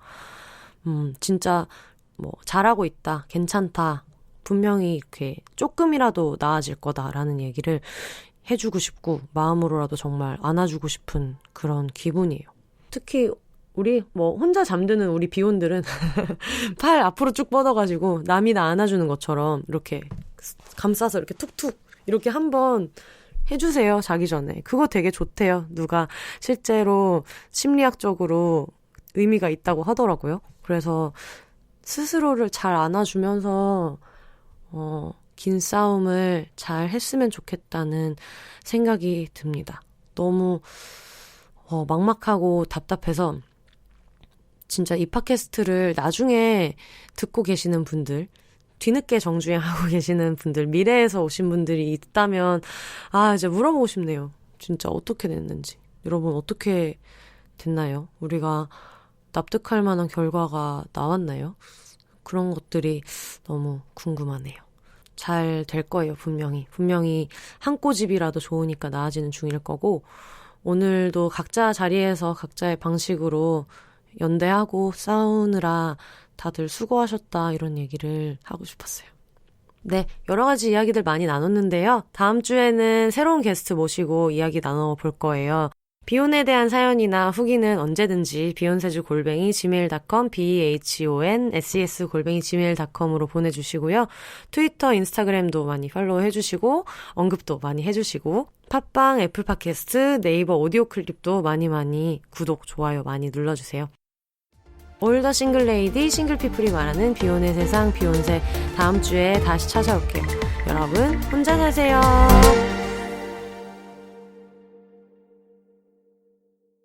진짜 뭐 잘하고 있다, 괜찮다, 분명히 이렇게 조금이라도 나아질 거다라는 얘기를 해주고 싶고 마음으로라도 정말 안아주고 싶은 그런 기분이에요. 특히 우리 뭐 혼자 잠드는 우리 비혼들은 팔 앞으로 쭉 뻗어가지고 남이 나 안아주는 것처럼 이렇게 감싸서 이렇게 툭툭 이렇게 한번 해주세요. 자기 전에. 그거 되게 좋대요. 누가 실제로 심리학적으로 의미가 있다고 하더라고요. 그래서 스스로를 잘 안아주면서 긴 싸움을 잘 했으면 좋겠다는 생각이 듭니다. 너무 막막하고 답답해서 진짜 이 팟캐스트를 나중에 듣고 계시는 분들, 뒤늦게 정주행하고 계시는 분들, 미래에서 오신 분들이 있다면 이제 물어보고 싶네요. 진짜 어떻게 됐는지. 여러분 어떻게 됐나요? 우리가 납득할 만한 결과가 나왔나요? 그런 것들이 너무 궁금하네요. 잘 될 거예요, 분명히. 분명히 한 꼬집이라도 좋으니까 나아지는 중일 거고 오늘도 각자 자리에서 각자의 방식으로 연대하고 싸우느라 다들 수고하셨다 이런 얘기를 하고 싶었어요. 네, 여러 가지 이야기들 많이 나눴는데요. 다음 주에는 새로운 게스트 모시고 이야기 나눠볼 거예요. 비혼에 대한 사연이나 후기는 언제든지 beyonceju@gmail.com, behonses@gmail.com으로 보내주시고요. 트위터, 인스타그램도 많이 팔로우 해주시고 언급도 많이 해주시고 팟빵, 애플 팟캐스트, 네이버 오디오 클립도 많이 구독, 좋아요 많이 눌러주세요. 올더 싱글레이디, 싱글피플이 말하는 비혼의 세상, 비욘세 다음 주에 다시 찾아올게요. 여러분 혼자 사세요.